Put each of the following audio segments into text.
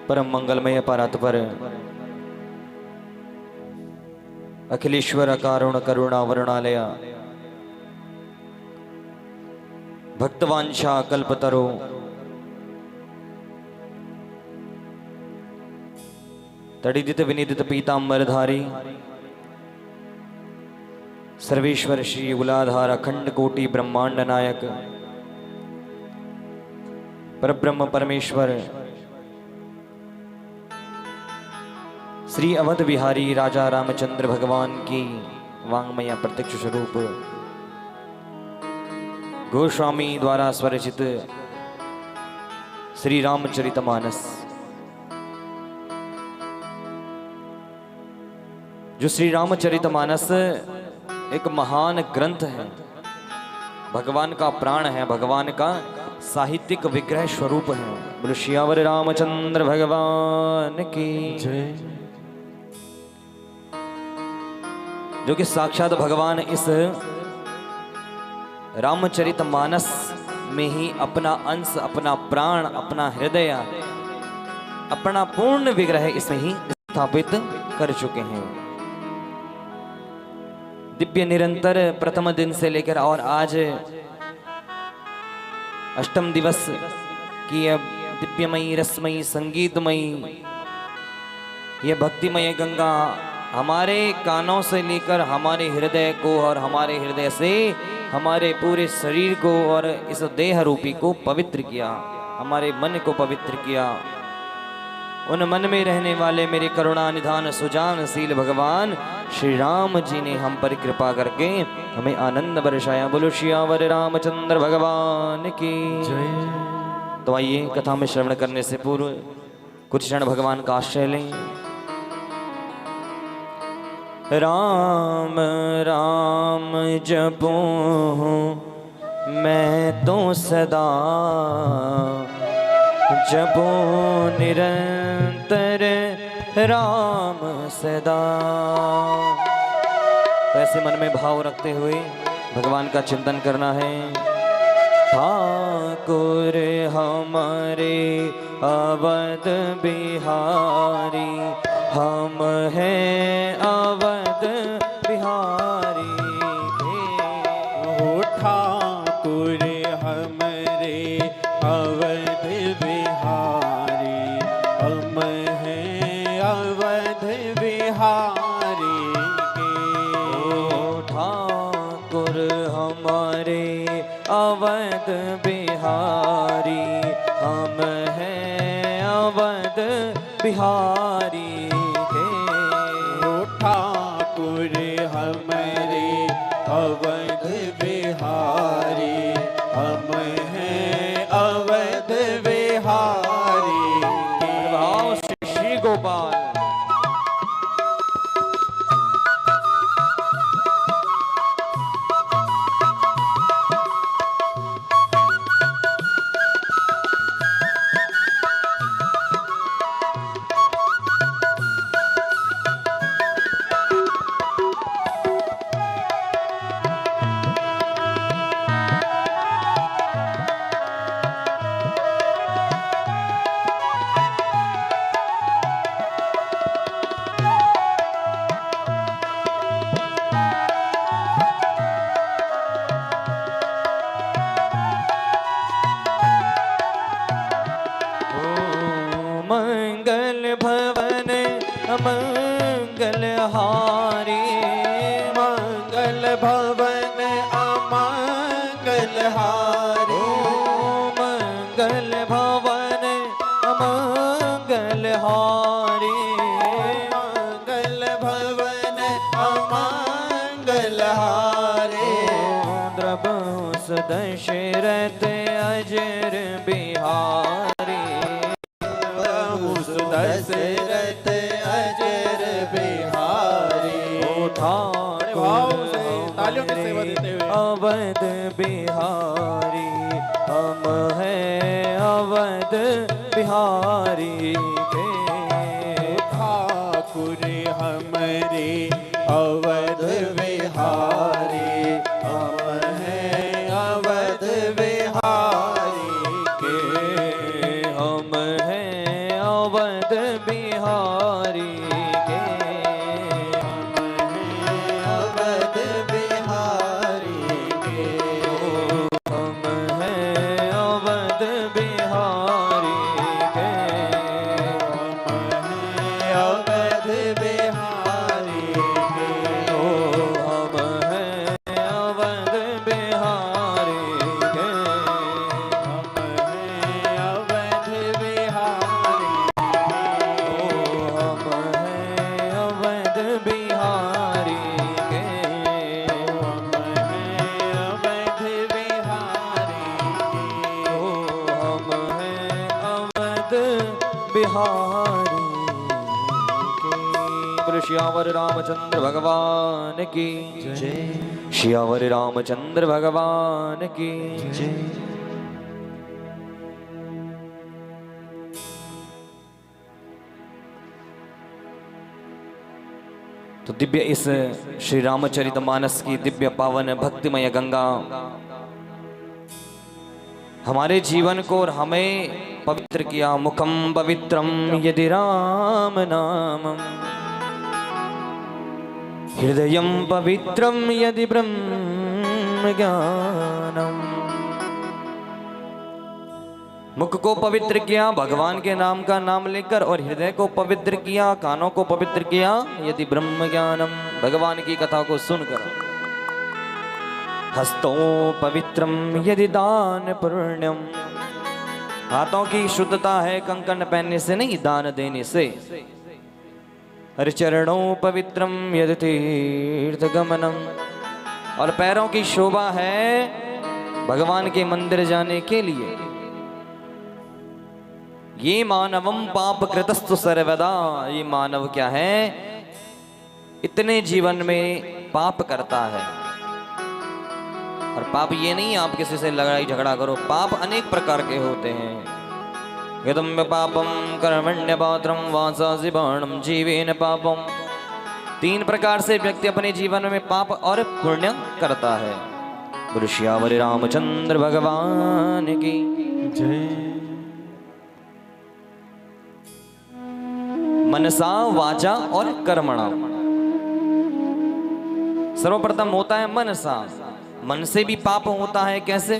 परम मंगलमय परात्पर अखिलेश्वर कारुण करुणा वरुणालय भक्तवांछा कल्पतरो तड़िदित विनिदित पीतांबरधारी सर्वेश्वर श्री उलाधार अखंड कोटि ब्रह्मांड नायक परब्रह्म परमेश्वर श्री अवध बिहारी राजा रामचंद्र भगवान की वांगमय प्रत्यक्ष स्वरूप गोस्वामी द्वारा स्वरचित श्री रामचरितमानस, जो श्री रामचरितमानस एक महान ग्रंथ है, भगवान का प्राण है, भगवान का साहित्यिक विग्रह स्वरूप है। बोलो सियावर रामचंद्र भगवान की जय। जो कि साक्षात भगवान इस रामचरितमानस में ही अपना अंश, अपना प्राण, अपना हृदय, अपना पूर्ण विग्रह इसमें ही स्थापित कर चुके हैं। दिव्य निरंतर प्रथम दिन से लेकर और आज अष्टम दिवस की यह दिव्यमयी रसमयी संगीतमयी यह भक्तिमय गंगा हमारे कानों से लेकर हमारे हृदय को और हमारे हृदय से हमारे पूरे शरीर को और इस देह रूपी को पवित्र किया, हमारे मन को पवित्र किया। उन मन में रहने वाले मेरे करुणा निधान सुजानशील भगवान श्री राम जी ने हम पर कृपा करके हमें आनंद बरसाया। बोलो सियावर रामचंद्र भगवान की जय। तो आइए कथा में श्रवण करने से पूर्व कुछ क्षण भगवान का आश्रय लें। राम राम जपूं मैं तो सदा, जपूं निरंतर राम सदा। तो ऐसे मन में भाव रखते हुए भगवान का चिंतन करना है। ठाकुर हमारे अवध बिहारी, हम हैं अवध बिहारी। हो ठाकुर हमारे अवध बिहारी, हम हैं अवध बिहारी के। ओ ठाकुर हमारे अवध बिहारी, हम हैं अवध बिहारी के। हो ठाकुर हमारे अवध बिहारी, हम हैं अवध बिहारी के। भाव श्री गोपाल। मंगल भवन अमंगल हारी, मंगल भवन अमंगल हारी। मंगल भवन अमंगल हारी, मंगल भवन अमंगल हारी। द्रबहुस दशरथ अजर बिहारी, दशरथ अजर बिहारी। ठाकुर भाव से तालियों की सेवा देते हुए अवध बिहारी, हम हैं अवध बिहारी के। ठाकुर हमारे अवध बिहारी, हम हैं अवध बिहारी के। हम हैं अवध अवध बिहारी के, अवध बिहारी के, हम हैं अवध बिहारी के, अवध बिहारी के, हम हैं अवध बिहारी के, अवध बिहारी हम हैं अवध बिहारी के, अवध बिहारी हम हैं अवध बिहारी के। बोलो श्यावर रामचंद्र भगवान की जय, श्यावर रामचंद्र भगवान की जय। तो दिव्य इस श्री रामचरितमानस की दिव्य पावन भक्तिमय गंगा हमारे जीवन को और हमें पवित्र किया। मुखम पवित्रम यदि राम नामम, हृदयम पवित्रम यदि ब्रह्म ज्ञानम। मुख को पवित्र किया भगवान के नाम का नाम लेकर, और हृदय को पवित्र किया, कानों को पवित्र किया यदि ब्रह्म ज्ञानम, भगवान की कथा को सुनकर। हस्तों पवित्रम यदि दान पुण्यम, हाथों की शुद्धता है कंकण पहनने से नहीं, दान देने से। हर चरणों पवित्रम यदि तीर्थ गमनम, और पैरों की शोभा है भगवान के मंदिर जाने के लिए। ये मानवम पाप कृतस्तु सर्वदा, ये मानव क्या है, इतने जीवन में पाप करता है। और पाप ये नहीं आप किसी से लड़ाई झगड़ा करो, पाप अनेक प्रकार के होते हैं। यदम पापम कर्मण्य पात्रम वासासि बाणम जीवेन पापम, 3 प्रकार से व्यक्ति अपने जीवन में पाप और पुण्य करता है। गुरु श्यावर रामचंद्र भगवान की जय। मनसा वाचा और कर्मणा, सर्वप्रथम होता है मनसा। मन से भी पाप होता है, कैसे?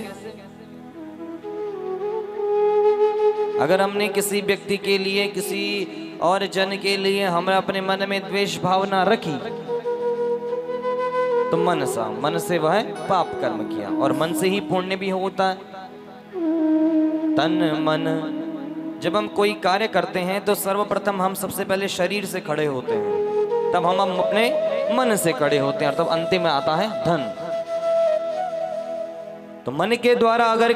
अगर हमने किसी व्यक्ति के लिए, किसी और जन के लिए हमने अपने मन में द्वेष भावना रखी, तो मनसा, मन से वह पाप कर्म किया। और मन से ही पुण्य भी होता है। तन मन, जब हम कोई कार्य करते हैं तो सर्वप्रथम हम सबसे पहले शरीर से खड़े होते हैं, तब हम अपने मन से खड़े होते हैं, और तब अंतिम में आता है धन। तो मन के द्वारा अगर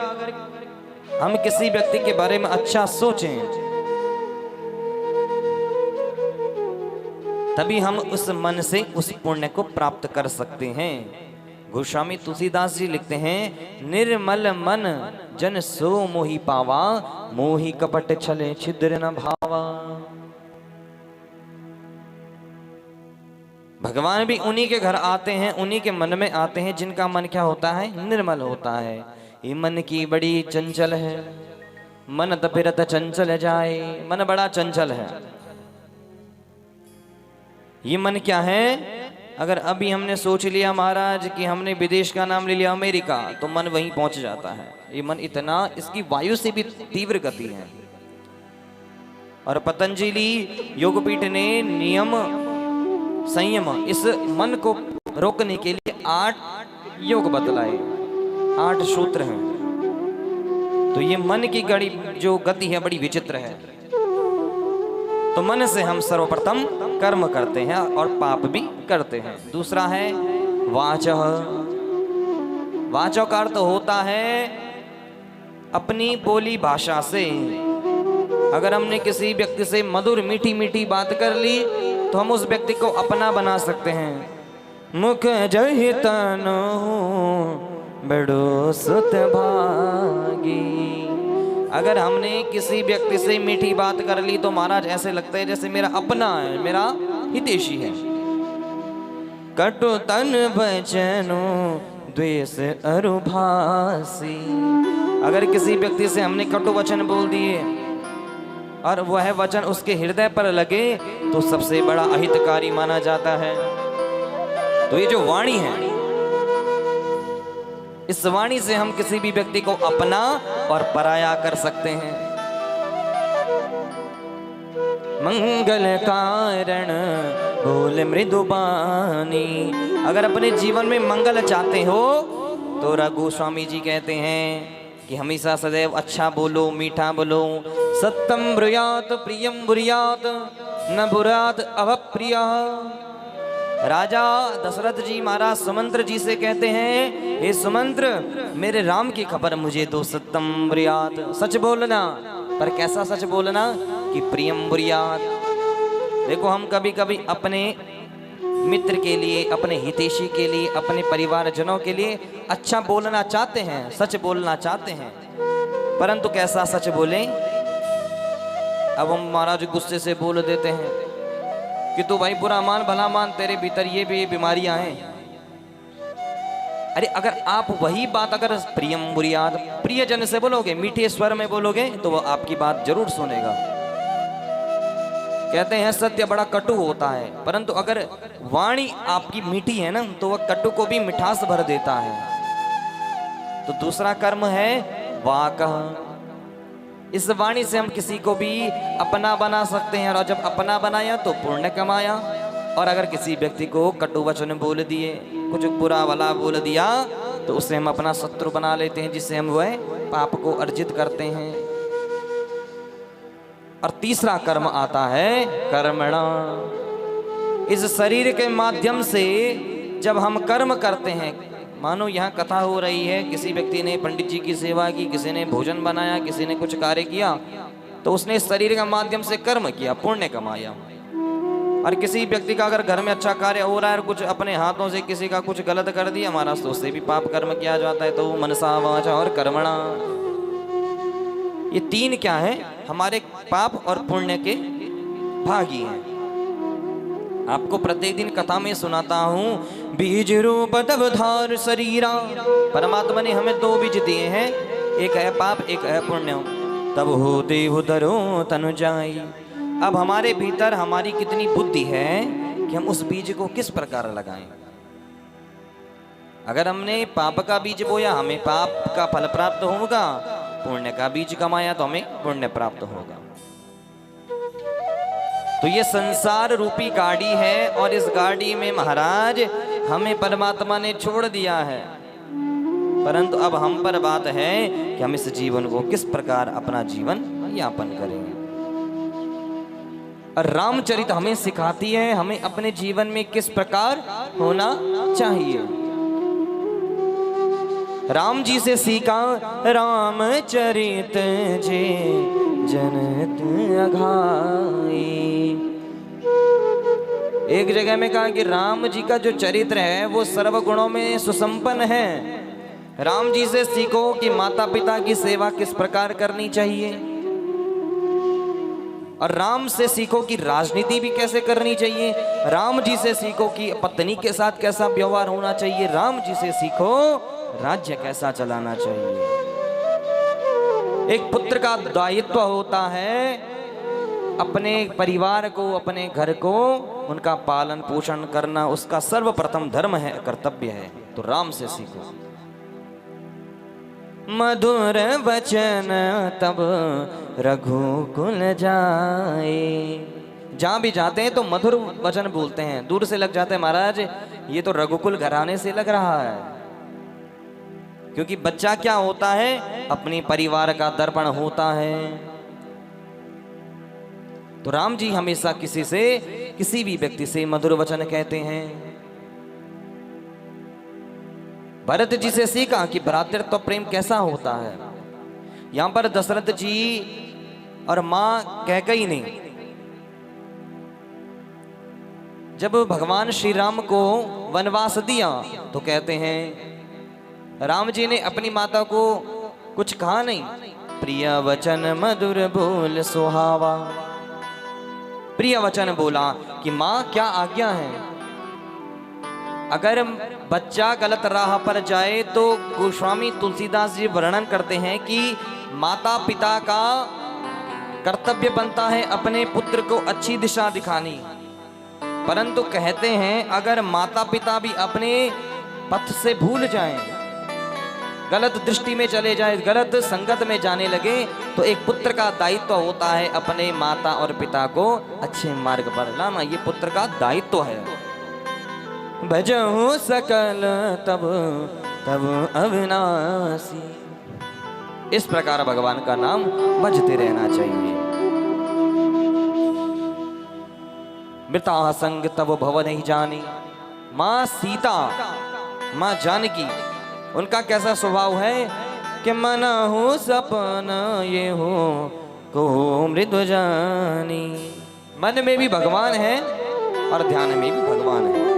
हम किसी व्यक्ति के बारे में अच्छा सोचें, तभी हम उस मन से उस पुण्य को प्राप्त कर सकते हैं। गोस्वामी तुलसीदास जी लिखते हैं, निर्मल मन जन सो मोहि पावा, मोहि कपट छले छिद्र न भावा। भगवान भी उन्हीं के घर आते हैं, उन्हीं के मन में आते हैं जिनका मन क्या होता है, निर्मल होता है। ये मन की बड़ी चंचल है, मन तपिरत चंचल जाए, मन बड़ा चंचल है। ये मन क्या है, अगर अभी हमने सोच लिया महाराज कि हमने विदेश का नाम ले लिया अमेरिका, तो मन वहीं पहुंच जाता है। ये मन इतना, इसकी वायु से भी तीव्र गति है। और पतंजलि योगपीठ ने नियम संयम, इस मन को रोकने के लिए 8 योग बतलाए, 8 सूत्र हैं। तो ये मन की गड़ी जो गति है बड़ी विचित्र है। तो मन से हम सर्वप्रथम कर्म करते हैं और पाप भी करते हैं। दूसरा है वाचः, वाचः का अर्थ होता है अपनी बोली भाषा से। अगर हमने किसी व्यक्ति से मधुर मीठी मीठी बात कर ली, तो हम उस व्यक्ति को अपना बना सकते हैं। मुख जहि तनु बड़ो सुत भागी, अगर हमने किसी व्यक्ति से मीठी बात कर ली तो महाराज ऐसे लगता है जैसे मेरा अपना है, मेरा हितैषी है। कटु तन बचनु द्वेष अरुभासी, अगर किसी व्यक्ति से हमने कटु वचन बोल दिए और वह वचन उसके हृदय पर लगे तो सबसे बड़ा अहितकारी माना जाता है। तो ये जो वाणी है, इस वाणी से हम किसी भी व्यक्ति को अपना और पराया कर सकते हैं। मंगल कारण बोल मृदुबानी। अगर अपने जीवन में मंगल चाहते हो तो रघु स्वामी जी कहते हैं कि हमेशा सदैव अच्छा बोलो, मीठा बोलो। सत्यम ब्रूयात प्रियम बुर्यात न बुरात अवप्रिय। राजा दशरथ जी महाराज सुमंत्र जी से कहते हैं, हे सुमंत्र मेरे राम की खबर मुझे दो। सत्यम बुर्यात, सच बोलना, पर कैसा सच बोलना कि प्रियम बुर्यात। देखो हम कभी कभी अपने मित्र के लिए, अपने हितैषी के लिए, अपने परिवारजनों के लिए अच्छा बोलना चाहते हैं, सच बोलना चाहते हैं, परंतु कैसा सच बोलें। अब हम महाराज गुस्से से बोल देते हैं कि तू भाई बुरा मान भला मान, तेरे भीतर ये भी बीमारियां हैं। अरे अगर आप वही बात अगर प्रियम बुर्यात, प्रियजन से बोलोगे, मीठे स्वर में बोलोगे, तो वो आपकी बात जरूर सुनेगा। कहते हैं सत्य बड़ा कटु होता है, परंतु अगर वाणी आपकी मीठी है ना, तो वह कटु को भी मिठास भर देता है। तो दूसरा कर्म है वाक। इस वाणी से हम किसी को भी अपना बना सकते हैं, और जब अपना बनाया तो पुण्य कमाया। और अगर किसी व्यक्ति को कटु वचन बोल दिए, कुछ बुरा भला बोल दिया, तो उससे हम अपना शत्रु बना लेते हैं, जिससे हम वह पाप को अर्जित करते हैं। और तीसरा कर्म आता है कर्मणा। इस शरीर के माध्यम से जब हम कर्म करते हैं, मानो यहाँ कथा हो रही है, किसी व्यक्ति ने पंडित जी की सेवा की, किसी ने भोजन बनाया, किसी ने कुछ कार्य किया, तो उसने इस शरीर के माध्यम से कर्म किया, पुण्य कमाया। और किसी व्यक्ति का अगर घर में अच्छा कार्य हो रहा है और कुछ अपने हाथों से किसी का कुछ गलत कर दिया महाराज, तो उससे भी पाप कर्म किया जाता है। तो मनसा वाचा और कर्मणा, ये तीन क्या है, हमारे पाप और पुण्य के भागी हैं। आपको प्रत्येक दिन कथा में सुनाता हूं, बीज रूप तब धार शरीरा। परमात्मा ने हमें दो बीज दिए हैं, एक है पाप, एक है पुण्य। तब हो देहु धरो तनु जाई। अब हमारे भीतर हमारी कितनी बुद्धि है कि हम उस बीज को किस प्रकार लगाएं। अगर हमने पाप का बीज बोया, हमें पाप का फल प्राप्त होगा, पुण्य का बीज कमाया तो हमें पुण्य प्राप्त होगा। तो ये संसार रूपी गाड़ी है, और इस गाड़ी में महाराज हमें परमात्मा ने छोड़ दिया है, परंतु अब हम पर बात है कि हम इस जीवन को किस प्रकार अपना जीवन यापन करेंगे। और रामचरित हमें सिखाती है हमें अपने जीवन में किस प्रकार होना चाहिए। राम जी से सीखा, रामचरित जे जनत अघाई। एक जगह में कहा कि राम जी का जो चरित्र है वो सर्वगुणों में सुसंपन्न है। राम जी से सीखो कि माता पिता की सेवा किस प्रकार करनी चाहिए, और राम से सीखो कि राजनीति भी कैसे करनी चाहिए। राम जी से सीखो कि पत्नी के साथ कैसा व्यवहार होना चाहिए। राम जी से सीखो राज्य कैसा चलाना चाहिए। एक पुत्र का दायित्व होता है अपने परिवार को, अपने घर को, उनका पालन पोषण करना उसका सर्वप्रथम धर्म है, कर्तव्य है। तो राम से सीखो। मधुर वचन तब रघुकुल जाए। जहां भी जाते हैं तो मधुर वचन बोलते हैं। दूर से लग जाते हैं महाराज ये तो रघुकुल घराने से लग रहा है, क्योंकि बच्चा क्या होता है, अपने परिवार का दर्पण होता है। तो राम जी हमेशा किसी से, किसी भी व्यक्ति से मधुर वचन कहते हैं। भरत जी से सीखा कि भ्रातृत्व प्रेम कैसा होता है। यहां पर दशरथ जी और मां कैकेयी ने जब भगवान श्री राम को वनवास दिया तो कहते हैं राम जी ने अपनी माता को कुछ कहा नहीं। प्रिय वचन मधुर बोल सुहावा। प्रिय वचन बोला कि मां क्या आज्ञा है। अगर बच्चा गलत राह पर जाए तो गोस्वामी तुलसीदास जी वर्णन करते हैं कि माता पिता का कर्तव्य बनता है अपने पुत्र को अच्छी दिशा दिखानी, परंतु कहते हैं अगर माता पिता भी अपने पथ से भूल जाएं, गलत दृष्टि में चले जाए, गलत संगत में जाने लगे, तो एक पुत्र का दायित्व होता है अपने माता और पिता को अच्छे मार्ग पर लाना। ये पुत्र का दायित्व है। भजहु सकल तब तब अविनाशी, इस प्रकार भगवान का नाम भजते रहना चाहिए। मृता संग तब भव नहीं जानी, माँ सीता, माँ जानकी, उनका कैसा स्वभाव है कि मन हो सपन ये हो को मृदु जानी। मन में भी भगवान है और ध्यान में भी भगवान है।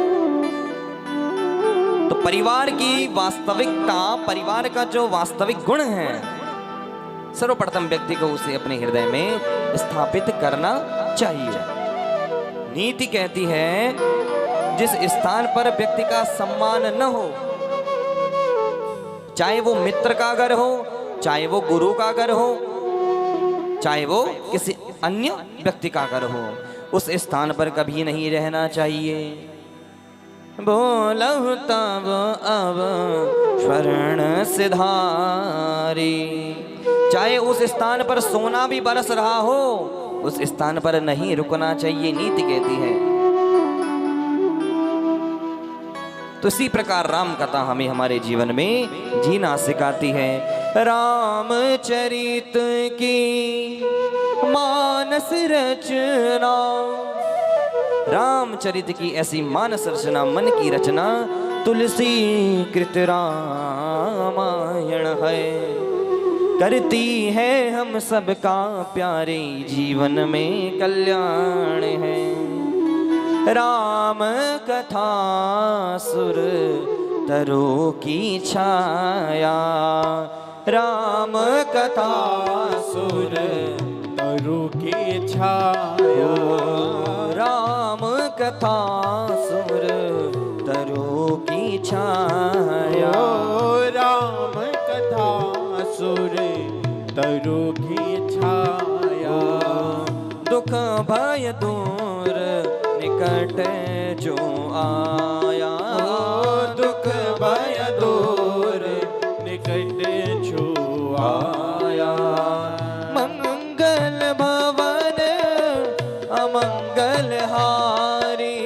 तो परिवार की वास्तविकता, परिवार का जो वास्तविक गुण है, सर्वप्रथम व्यक्ति को उसे अपने हृदय में स्थापित करना चाहिए। नीति कहती है जिस स्थान पर व्यक्ति का सम्मान न हो, चाहे वो मित्र का घर हो, चाहे वो गुरु का घर हो, चाहे वो किसी अन्य व्यक्ति का घर हो, उस स्थान पर कभी नहीं रहना चाहिए। बोलहु तब अब स्वर्ण सिधारी, चाहे उस स्थान पर सोना भी बरस रहा हो, उस स्थान पर नहीं रुकना चाहिए, नीति कहती है। तो इसी प्रकार राम कथा हमें हमारे जीवन में जीना सिखाती है। रामचरित की मानस रचना, रामचरित की ऐसी मानस रचना, मन की रचना तुलसी कृत रामायण है। करती है हम सबका प्यारे जीवन में कल्याण है। राम कथा सुर तरो की छाया, राम कथा सुर तरु की छाया, राम कथा सुर तरो की छाया। राम कथा सुर तरु की छाया। दुख भय दूर निकट जो आया, दुख भय दूर निकट जो आया। मंगल भवन अमंगल हारी,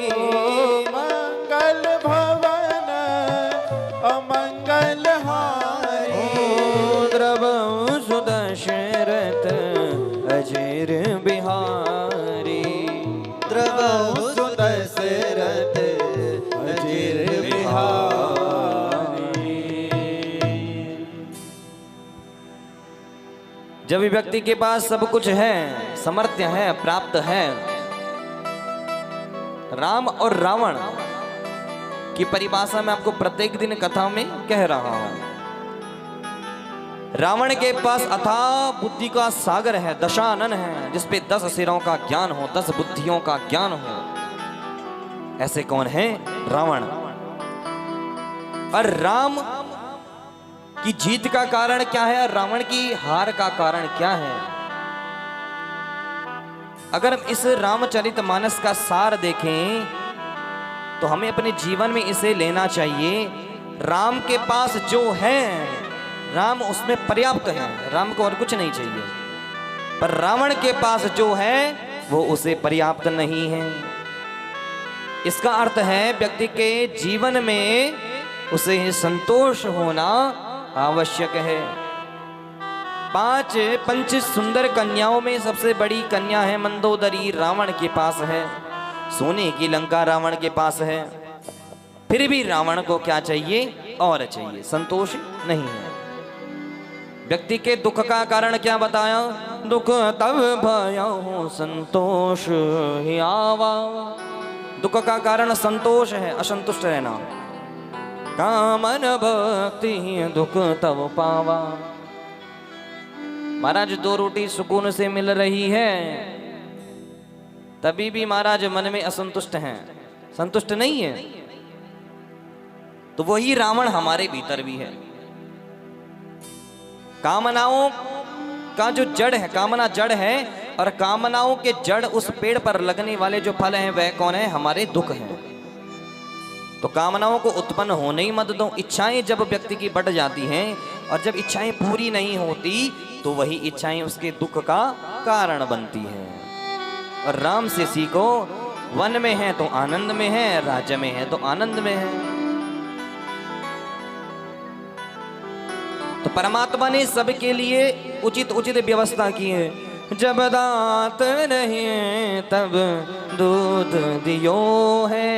मंगल भवन अमंगल हारी। द्रवहु सुदशरथ अजीर बिहारी, द्रवहु सुदशरथ अजीर बिहारी। जब व्यक्ति के पास सब कुछ है, समर्थ्य है, प्राप्त है, राम और रावण की परिभाषा मैं आपको प्रत्येक दिन कथा में कह रहा हूं। रावण के पास अथाह बुद्धि का सागर है, दशानन है, जिसपे 10 सिरों का ज्ञान हो, 10 बुद्धियों का ज्ञान हो। ऐसे कौन है? रावण। और राम की जीत का कारण क्या है, रावण की हार का कारण क्या है? अगर हम इस रामचरितमानस का सार देखें तो हमें अपने जीवन में इसे लेना चाहिए। राम के पास जो है, राम उसमें पर्याप्त है, राम को और कुछ नहीं चाहिए। पर रावण के पास जो है वो उसे पर्याप्त नहीं है। इसका अर्थ है व्यक्ति के जीवन में उसे संतोष होना आवश्यक है। 5 पंच सुंदर कन्याओं में सबसे बड़ी कन्या है मंदोदरी, रावण के पास है। सोने की लंका रावण के पास है, फिर भी रावण को क्या चाहिए? और चाहिए, संतोष नहीं है। व्यक्ति के दुख का कारण क्या बताया? दुख तब भयो संतोष ही आवा। दुख का कारण संतोष है, असंतुष्ट रहना। कामन भक्ति दुख तब पावा। महाराज 2 रोटी सुकून से मिल रही है, तभी भी महाराज मन में असंतुष्ट हैं, संतुष्ट नहीं है। तो वही रावण हमारे भीतर भी है। कामनाओं का जो जड़ है, कामना जड़ है, और कामनाओं के जड़ उस पेड़ पर लगने वाले जो फल हैं वह कौन है? हमारे दुख हैं। तो कामनाओं को उत्पन्न होने ही मत दो। इच्छाएं जब व्यक्ति की बढ़ जाती हैं और जब इच्छाएं पूरी नहीं होती तो वही इच्छाएं उसके दुख का कारण बनती हैं। और राम से सीखो, वन में है तो आनंद में है, राज्य में है तो आनंद में है। तो परमात्मा ने सबके लिए उचित उचित व्यवस्था की है। जब दांत नहीं तब दूध दियो है,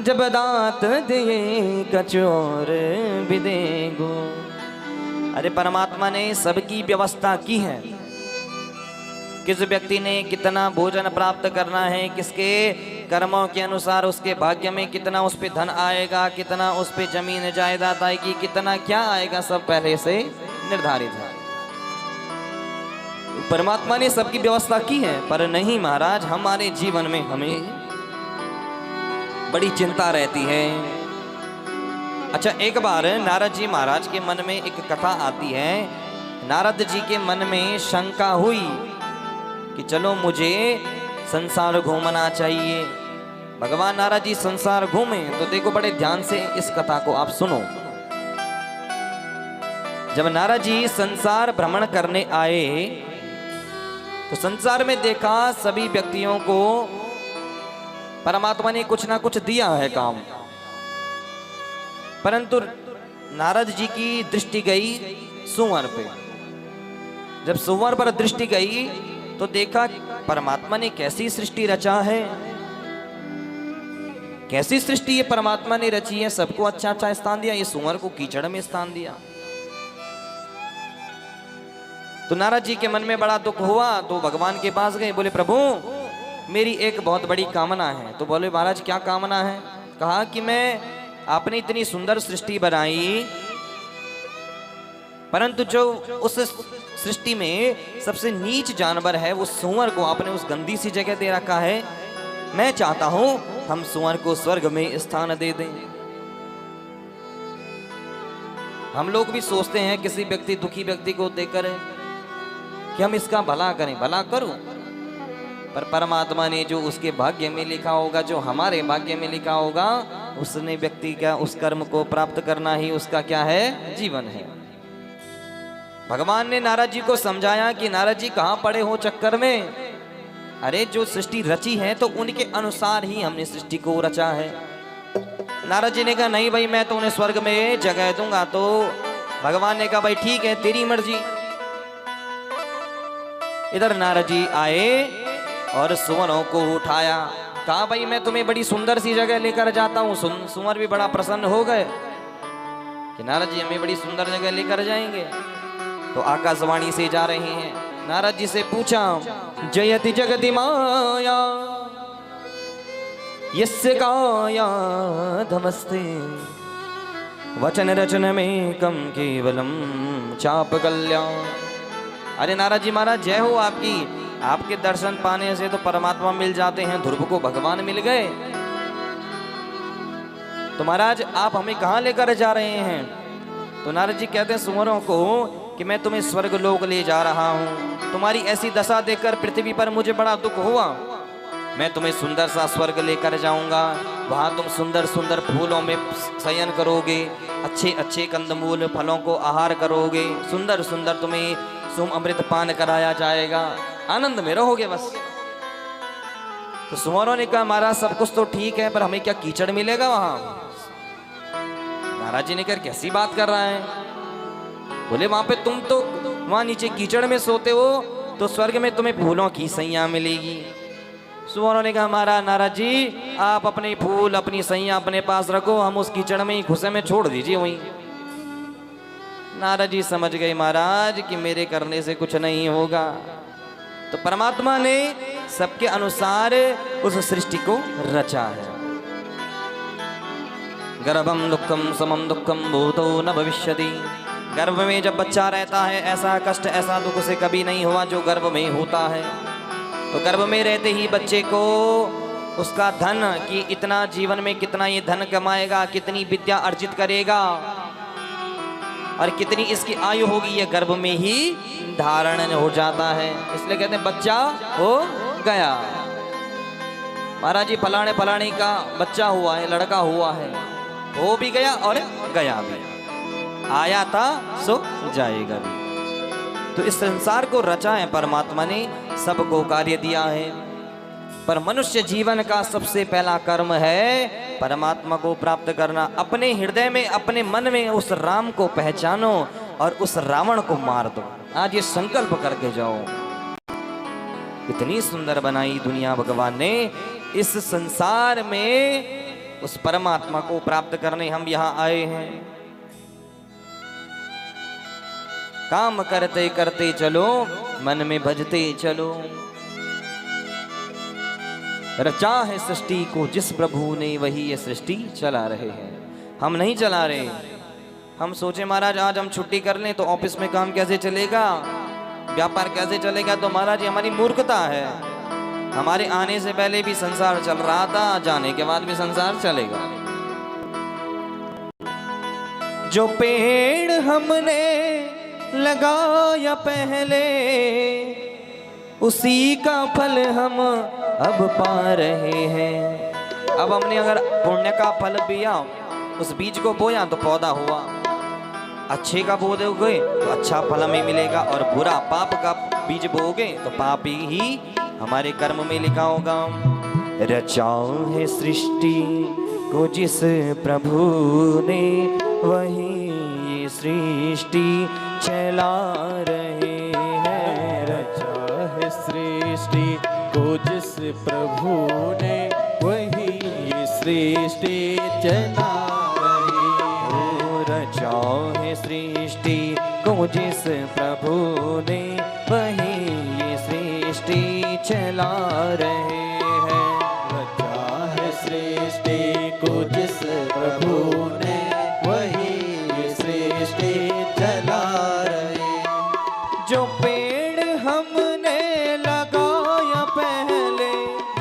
जब दांत दिए कचौर भी देगो। अरे परमात्मा ने सबकी व्यवस्था की है। किस व्यक्ति ने कितना भोजन प्राप्त करना है, किसके कर्मों के अनुसार उसके भाग्य में कितना उस पे धन आएगा, कितना उस पे जमीन जायदाद आएगी, कितना क्या आएगा, सब पहले से निर्धारित है। परमात्मा ने सबकी व्यवस्था की है। पर नहीं महाराज, हमारे जीवन में हमें बड़ी चिंता रहती है। अच्छा, एक बार नारद जी महाराज के मन में एक कथा आती है। नारद जी के मन में शंका हुई कि चलो मुझे संसार घूमना चाहिए। भगवान नारद जी संसार घूमे। तो देखो बड़े ध्यान से इस कथा को आप सुनो। जब नारद जी संसार भ्रमण करने आए तो संसार में देखा सभी व्यक्तियों को परमात्मा ने कुछ ना कुछ दिया है काम, परंतु नारद जी की दृष्टि गई सुअर पे। जब सुअर पर दृष्टि गई तो देखा परमात्मा ने कैसी सृष्टि रचा है, कैसी सृष्टि ये परमात्मा ने रची है। सबको अच्छा अच्छा स्थान दिया, ये सुअर को कीचड़ में स्थान दिया। तो नारद जी के मन में बड़ा दुख हुआ। तो भगवान के पास गए, बोले प्रभु मेरी एक बहुत बड़ी कामना है। तो बोले महाराज क्या कामना है? कहा कि मैं आपने इतनी सुंदर सृष्टि बनाई, परंतु जो उस सृष्टि में सबसे नीच जानवर है वो सुअर को आपने उस गंदी सी जगह दे रखा है। मैं चाहता हूं हम सुअर को स्वर्ग में स्थान दे दें। हम लोग भी सोचते हैं किसी व्यक्ति, दुखी व्यक्ति को देखकर कि हम इसका भला करें, भला करूं, पर परमात्मा ने जो उसके भाग्य में लिखा होगा, जो हमारे भाग्य में लिखा होगा, उसने व्यक्ति का उस कर्म को प्राप्त करना ही उसका क्या है? जीवन है। भगवान ने नारद जी को समझाया कि नारद जी कहाँ पड़े हो चक्कर में। अरे जो सृष्टि रची है तो उनके अनुसार ही हमने सृष्टि को रचा है। नारद जी ने कहा नहीं भाई, मैं तो उन्हें स्वर्ग में जगह दूंगा। तो भगवान ने कहा भाई ठीक है, तेरी मर्जी। इधर नारद जी आए और सुअरों को उठाया। कहा भाई मैं तुम्हें बड़ी सुंदर सी जगह लेकर जाता हूँ। सुअर भी बड़ा प्रसन्न हो गए कि नारद जी हमें बड़ी सुंदर जगह लेकर जाएंगे। तो आकाशवाणी से जा रहे हैं। नारद जी से पूछा, जयति जगति माया यस्य काया धमस्ते वचन रचन में कम केवलम चाप कल्याण। अरे नारद जी महाराज जय हो आपकी। आपके दर्शन पाने से तो परमात्मा मिल जाते हैं, ध्रुव को भगवान मिल गए। तो महाराज आप हमें कहाँ लेकर जा रहे हैं? तो नारद जी कहते हैं सुअरों को कि मैं तुम्हें स्वर्ग लोक ले जा रहा हूँ। तुम्हारी ऐसी दशा देखकर पृथ्वी पर मुझे बड़ा दुख हुआ। मैं तुम्हें सुंदर सा स्वर्ग लेकर जाऊंगा। वहाँ तुम सुंदर सुंदर फूलों में शयन करोगे, अच्छे अच्छे कंदमूल फलों को आहार करोगे, सुंदर सुंदर तुम्हें सुम अमृत पान कराया जाएगा, आनंद में रहोगे बस। तो सुअरों ने कहा महाराज सब कुछ तो ठीक है, पर हमें क्या कीचड़ मिलेगा वहां? महाराज जी ने कहा कैसी बात कर रहा है? बोले वहां पे तुम तो वहां नीचे कीचड़ में सोते हो, तो स्वर्ग में तुम्हें फूलों की सैया मिलेगी। सुअरों ने कहा महाराज नारद जी आप अपने फूल अपनी सैया अपने पास रखो, हम उस कीचड़ में ही घुसे में छोड़ दीजिए वहीं। नारद जी समझ गए महाराज कि मेरे करने से कुछ नहीं होगा। तो परमात्मा ने सबके अनुसार उस सृष्टि को रचा है। गर्भम दुखम समम दुखम भूतो न भविष्यति। गर्भ में जब बच्चा रहता है ऐसा कष्ट ऐसा दुख से कभी नहीं हुआ जो गर्भ में होता है। तो गर्भ में रहते ही बच्चे को उसका धन कि इतना जीवन में कितना ये धन कमाएगा, कितनी विद्या अर्जित करेगा, और कितनी इसकी आयु होगी ये गर्भ में ही धारण हो जाता है। इसलिए कहते हैं बच्चा हो गया। महाराज जी फलाने फलाने का बच्चा हुआ है, लड़का हुआ है, हो भी गया और गया भी, आया था सो जाएगा भी। तो इस संसार को रचा है परमात्मा ने, सबको कार्य दिया है। पर मनुष्य जीवन का सबसे पहला कर्म है परमात्मा को प्राप्त करना। अपने हृदय में, अपने मन में उस राम को पहचानो और उस रावण को मार दो। आज ये संकल्प करके जाओ। इतनी सुंदर बनाई दुनिया भगवान ने। इस संसार में उस परमात्मा को प्राप्त करने हम यहाँ आए हैं। काम करते करते चलो, मन में भजते चलो। रचा है सृष्टि को जिस प्रभु ने, वही ये सृष्टि चला रहे हैं। हम नहीं चला रहे। हम सोचे महाराज आज हम छुट्टी कर लें तो ऑफिस में काम कैसे चलेगा, व्यापार कैसे चलेगा। तो महाराज हमारी मूर्खता है। हमारे आने से पहले भी संसार चल रहा था, जाने के बाद भी संसार चलेगा। जो पेड़ हमने लगाया पहले, उसी का फल हम अब पा रहे हैं। अब हमने अगर पुण्य का फल पिया, उस बीज को बोया तो पौधा हुआ, अच्छे का बो दोगे तो अच्छा फल हमें मिलेगा, और बुरा पाप का बीज बोगे तो पाप ही हमारे कर्म में लिखा होगा। रचाओ है सृष्टि को जिस प्रभु ने, वही ये सृष्टि चला रहे हैं। रचा है सृष्टि को जिस प्रभु ने, वही ये सृष्टि चला रही है। रचाओ है सृष्टि को जिस प्रभु ने, वही ये सृष्टि चला रहे हैं। रचा है सृष्टि को जिस प्रभु ने, वही ये सृष्टि चला रहे। जो पेड़ हमने लगाया पहले,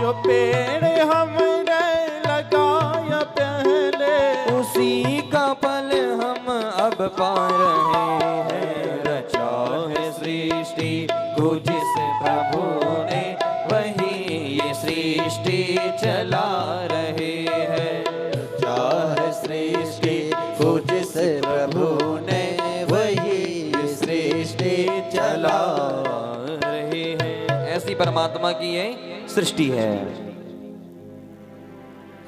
जो पेड़ हमने लगाया पहले, उसी का फल हम अब पा रहे हैं। रचा है सृष्टि को जिस प्रभु ने, वही ये सृष्टि चला रहे हैं। रचा है सृष्टि को जिस प्रभु ने, वही ये सृष्टि चला रहे हैं। ऐसी परमात्मा की ये सृष्टि है।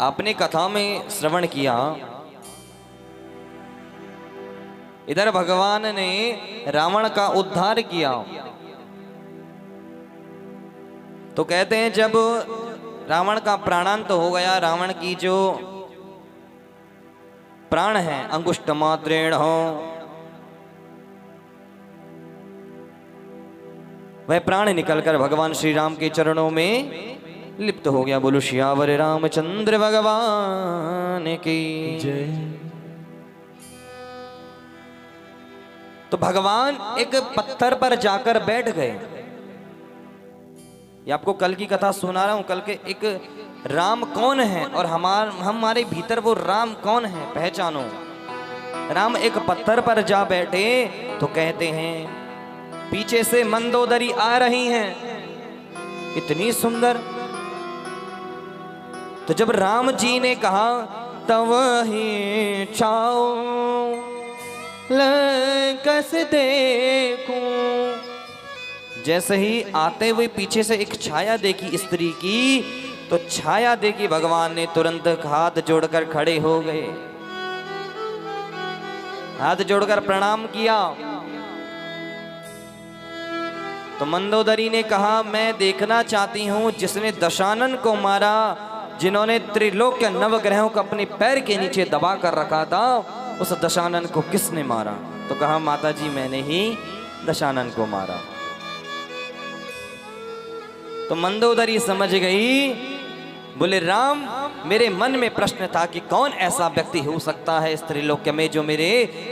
आपने कथा में श्रवण किया, इधर भगवान ने रावण का उद्धार किया। तो कहते हैं जब रावण का प्राणांत हो गया, रावण की जो प्राण है अंगुष्ठ मात्रेण हो, वह प्राण निकलकर भगवान श्री राम के चरणों में लिप्त हो गया। बोलो श्यावर रामचंद्र भगवान की जय। तो भगवान एक पत्थर पर जाकर बैठ गए। ये आपको कल की कथा सुना रहा हूं। कल के एक राम कौन है और हमारे भीतर वो राम कौन है, पहचानो। राम एक पत्थर पर जा बैठे तो कहते हैं पीछे से मंदोदरी आ रही हैं, इतनी सुंदर। तो जब राम जी ने कहा तव ही छाओ कस देखूं, जैसे ही आते हुए पीछे से एक छाया देखी स्त्री की, तो छाया देखी भगवान ने तुरंत हाथ जोड़कर खड़े हो गए, हाथ जोड़कर प्रणाम किया। तो मंदोदरी ने कहा मैं देखना चाहती हूं जिसने दशानन को मारा, जिन्होंने त्रिलोक के नवग्रहों को अपने पैर के नीचे दबा कर रखा था, उस दशानन को किसने मारा। तो कहा माता जी मैंने ही दशानन को मारा। तो मंदोदरी समझ गई, बोले राम मेरे मन में प्रश्न था कि कौन ऐसा व्यक्ति हो सकता है इस त्रिलोक में जो मेरे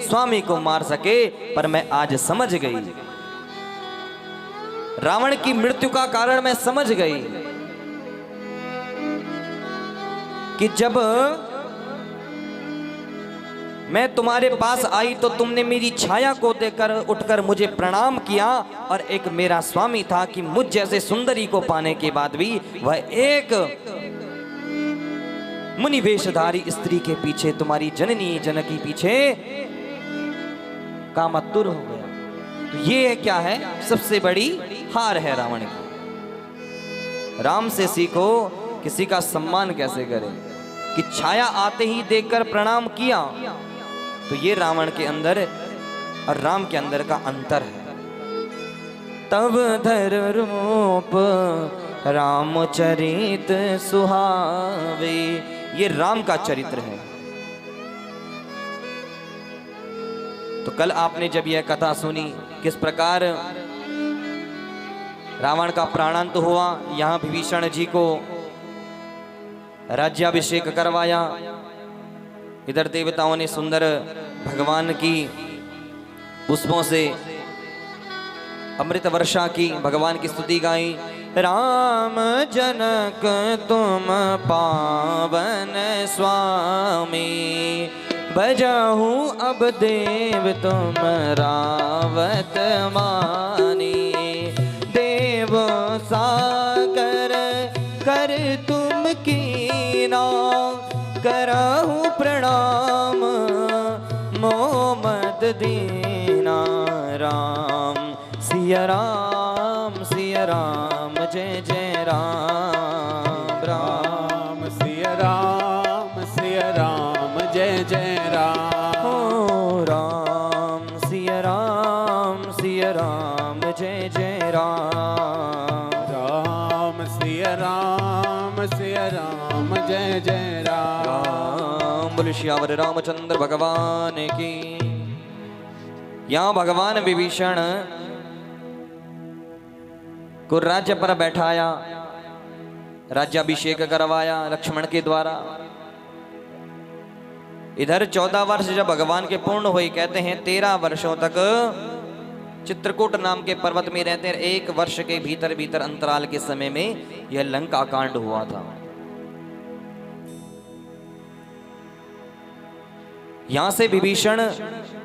स्वामी को मार सके, पर मैं आज समझ गई। रावण की मृत्यु का कारण मैं समझ गई कि जब मैं तुम्हारे पास आई तो तुमने मेरी छाया को देखकर उठकर मुझे प्रणाम किया, और एक मेरा स्वामी था कि मुझ जैसे सुंदरी को पाने के बाद भी वह एक मुनि वेशधारी स्त्री के पीछे, तुम्हारी जननी जनकी पीछे कामातुर हो गया। तो ये क्या है? सबसे बड़ी हार है रावण की। राम से सीखो किसी का सम्मान कैसे करें, कि छाया आते ही देखकर प्रणाम किया। तो ये रावण के अंदर और राम के अंदर का अंतर है। तब धर रूप रामचरित सुहावे, ये राम का चरित्र है। तो कल आपने जब यह कथा सुनी किस प्रकार रावण का प्राणांत हुआ, यहां विभीषण जी को राज्याभिषेक करवाया, इधर देवताओं ने सुंदर भगवान की पुष्पों से अमृत वर्षा की, भगवान की स्तुति गाई। राम जनक तुम पावन स्वामी, बजाहू अब देव तुम रावत मानी। देव सागर कर तुम कीना, कराहू प्रणाम मोमद दीना। राम सिया राम सिया राम जय जय राम। राम सिया राम सिया राम जय जय राम। हो राम सिया राम जय जय राम। राम सिया राम जय जय राम। बोलो श्यावर रामचंद्र भगवान की। यहाँ भगवान विभीषण को राज्य पर बैठाया, राज्याभिषेक करवाया लक्ष्मण के द्वारा। इधर 14 वर्ष जब भगवान के पूर्ण हुए, कहते हैं 13 वर्षों तक चित्रकूट नाम के पर्वत में रहते, 1 वर्ष के भीतर भीतर अंतराल के समय में यह लंका कांड हुआ था। यहां से विभीषण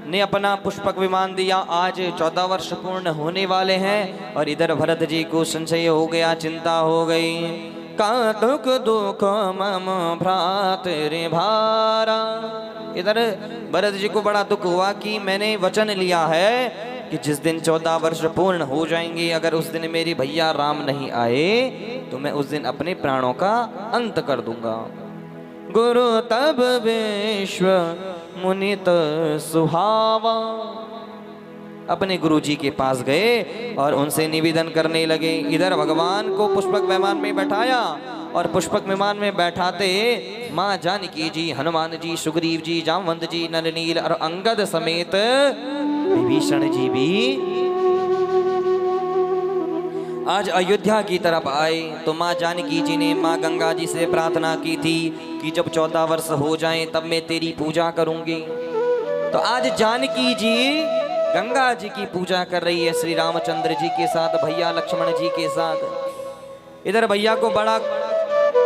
ने अपना पुष्पक विमान दिया। आज 14 वर्ष पूर्ण होने वाले हैं, और इधर भरत जी को संशय हो गया, चिंता हो गई। कातुक दुख मम भ्रात रे भारा। इधर भरत जी को बड़ा दुख हुआ कि मैंने वचन लिया है कि जिस दिन 14 वर्ष पूर्ण हो जाएंगे, अगर उस दिन मेरे भैया राम नहीं आए तो मैं उस दिन अपने प्राणों का अंत कर दूंगा। गुरु तब विश्व मुनित सुहावा। अपने गुरु जी के पास गए और उनसे निवेदन करने लगे। इधर भगवान को पुष्पक विमान में बैठाया, और पुष्पक विमान में बैठाते माँ जानकी जी, हनुमान जी, सुग्रीव जी, जामवंत जी, नलनील और अंगद समेत विभीषण जी भी आज अयोध्या की तरफ आए। तो माँ जानकी जी ने माँ गंगा जी से प्रार्थना की थी कि जब 14 वर्ष हो जाएं तब मैं तेरी पूजा करूंगी। तो आज जानकी जी गंगा जी की पूजा कर रही है श्री रामचंद्र जी के साथ, भैया लक्ष्मण जी के साथ। इधर भैया को बड़ा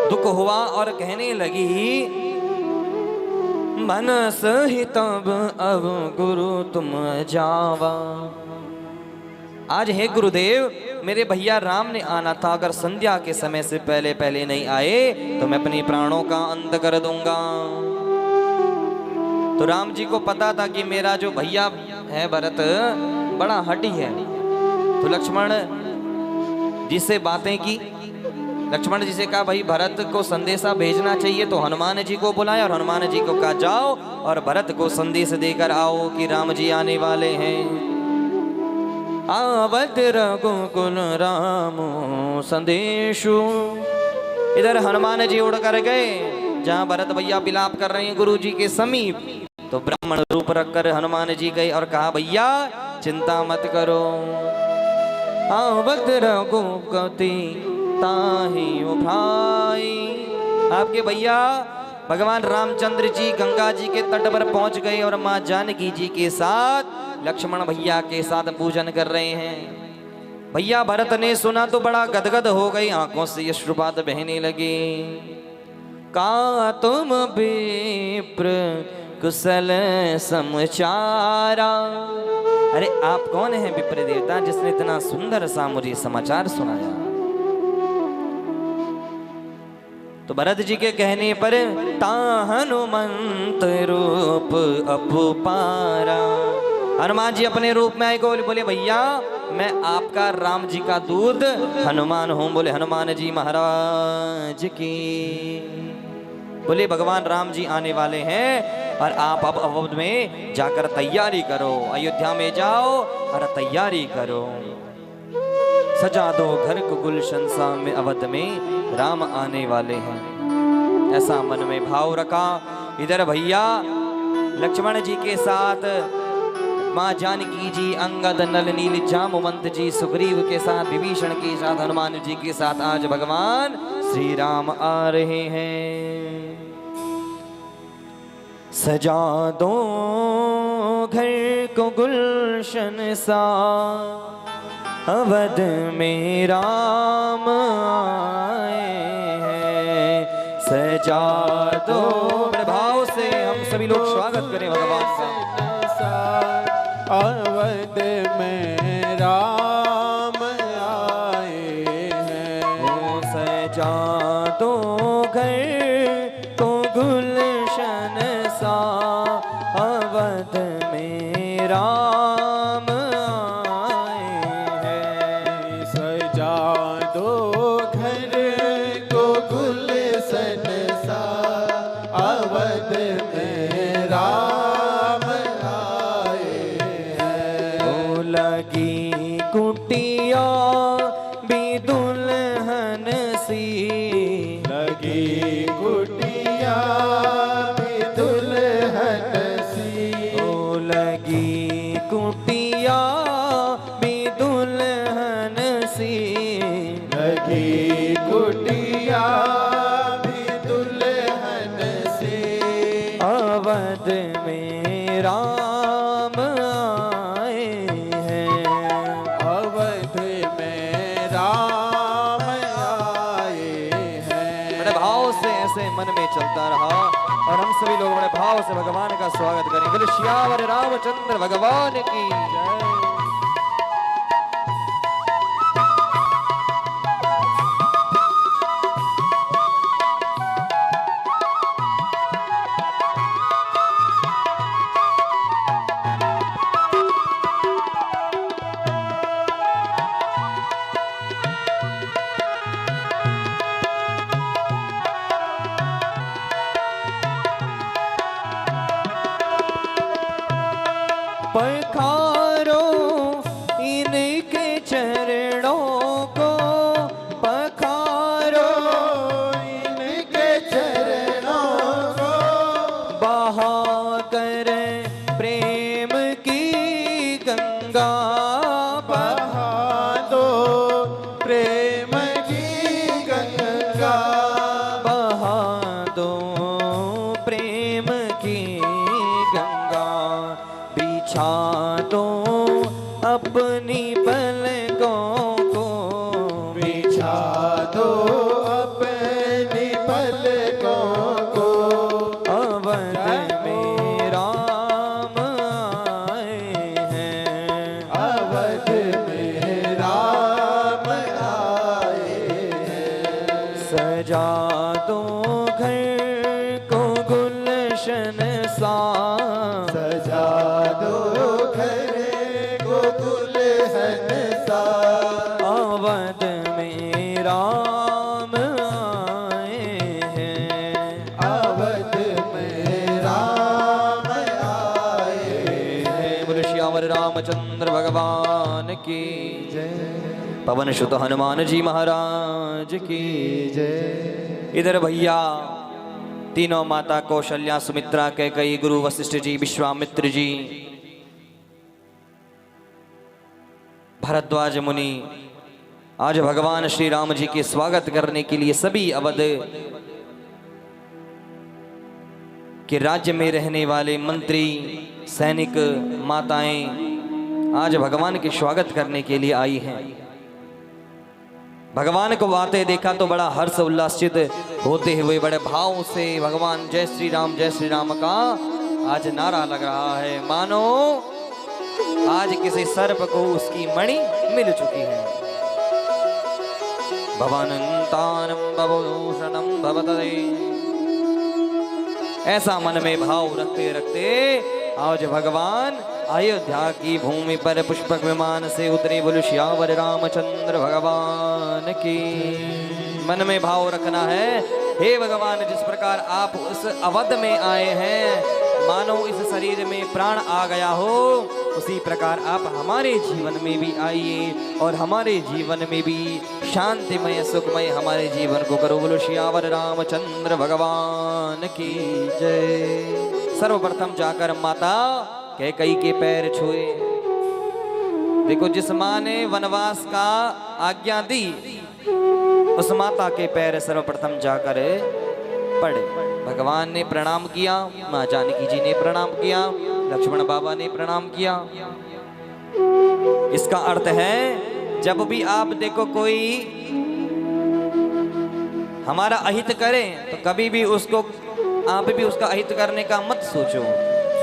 दुख हुआ और कहने लगी, मनस ही तब अब गुरु तुम जावा। आज हे गुरुदेव, मेरे भैया राम ने आना था, अगर संध्या के समय से पहले पहले नहीं आए तो मैं अपने प्राणों का अंत कर दूंगा। तो राम जी को पता था कि मेरा जो भैया है भरत बड़ा हठी है। तो लक्ष्मण जी से बातें की, लक्ष्मण जी से कहा भाई भरत को संदेशा भेजना चाहिए। तो हनुमान जी को बुलाया और हनुमान जी को कहा जाओ और भरत को संदेश देकर आओ कि राम जी आने वाले हैं। आवत रघुकुल राम संदेशु। इधर हनुमान जी उड़ कर गए जहां भरत भैया विलाप कर रहे हैं गुरु जी के समीप। तो ब्राह्मण रूप रखकर हनुमान जी गए और कहा भैया चिंता मत करो, आवत रघुपति ताहि उभाई। आपके भैया भगवान रामचंद्र जी गंगा जी के तट पर पहुंच गए और माँ जानकी जी के साथ लक्ष्मण भैया के साथ पूजन कर रहे हैं। भैया भरत ने सुना तो बड़ा गदगद हो गई, आंखों से अश्रुपात बहने लगे। का तुम विप्र कुशल समाचारा। अरे आप कौन हैं विप्र देवता जिसने इतना सुंदर सा मुझे समाचार सुनाया? तो भरत जी के कहने पर ता हनुमंत रूप अपुपारा। हनुमान जी अपने रूप में आए को बोले भैया मैं आपका राम जी का दूत हनुमान हूं। बोले हनुमान जी महाराज की। बोले भगवान राम जी आने वाले हैं और आप अब अवध में जाकर तैयारी करो, अयोध्या में जाओ और तैयारी करो। सजा दो घर को गुलशन सा में, अवध में राम आने वाले हैं। ऐसा मन में भाव रखा। इधर भैया लक्ष्मण जी के साथ माँ जानकी जी, अंगद, नल, नील, जामवंत जी, सुग्रीव के साथ, विभीषण के साथ, हनुमान जी के साथ आज भगवान श्री राम आ रहे हैं। सजा दो घर को गुलशन सा, अवध में राम आए हैं। सजा दो। भाव से हम सभी लोग स्वागत करें भगवान का। अवध में राम आए हैं। सजा दो घर को गुलशन सा, अवध में राम आए हैं। सजा दो घर को गुलशन सा, अवध में राम आए हैं। लगी कुटिया भी दुल्हन सी, लगी कुटिया भी दुल्हन सी। ओ लगी कुटिया भी दुल्हन सी। लगी कुटिया भी दुल्हन सी। अवध में राम आए हैं। अवध में राम आए हैं। बड़े भाव से ऐसे मन में चलता रहा और हम सभी लोग बड़े भाव से भगवान का स्वागत करें। बोले श्यावर रामचंद्र भगवान की जय। पखारो इनके चरणों को, पखारो इनके चरणों को। बहा कर प्रेम की गंगा। बहा दो प्रेम की गंगा। बहा दो प्रेम की गंगा। बिछा दो अपनी पलकों को। बिछा दो अपनी पलकों को। अवध में राम आए हैं। अवध में राम आए हैं। सजा दो घर को गुलशन सा, सजा दो घर को दुल्हन सा। अवध में राम आए हैं। अवध में राम आए हैं। बोले श्यावर रामचंद्र भगवान की जय। पवन सुत हनुमान जी महाराज की जय। इधर भैया तीनों माता कौशल्या, सुमित्रा, कैकेयी, गुरु वशिष्ठ जी, विश्वामित्र जी, भरद्वाज मुनि आज भगवान श्री राम जी के स्वागत करने के लिए सभी अवध के राज्य में रहने वाले मंत्री, सैनिक, माताएं आज भगवान के स्वागत करने के लिए आई हैं। भगवान को आते देखा तो बड़ा हर्ष उल्लासित होते हुए बड़े भाव से भगवान जय श्री राम का आज नारा लग रहा है, मानो आज किसी सर्प को उसकी मणि मिल चुकी है। भवानंतानं भवभूषणं भवतदे, ऐसा मन में भाव रखते रखते आज भगवान अयोध्या की भूमि पर पुष्पक विमान से उतरे। बोलो श्यावर रामचंद्र भगवान की। मन में भाव रखना है, हे भगवान जिस प्रकार आप उस अवध में आए हैं, मानो इस शरीर में प्राण आ गया हो, उसी प्रकार आप हमारे जीवन में भी आइए और हमारे जीवन में भी शांतिमय सुखमय हमारे जीवन को करो। बोलो श्यावर रामचंद्र भगवान की जय। सर्वप्रथम जाकर माता कैकेयी के पैर छुए। देखो, जिस माँ ने वनवास का आज्ञा दी, उस माता के पैर सर्वप्रथम जाकर पड़े। भगवान ने प्रणाम किया, माँ जानकी जी ने प्रणाम किया, लक्ष्मण बाबा ने प्रणाम किया। इसका अर्थ है, जब भी आप देखो कोई हमारा अहित करे तो कभी भी उसको आप भी उसका अहित करने का मत सोचो।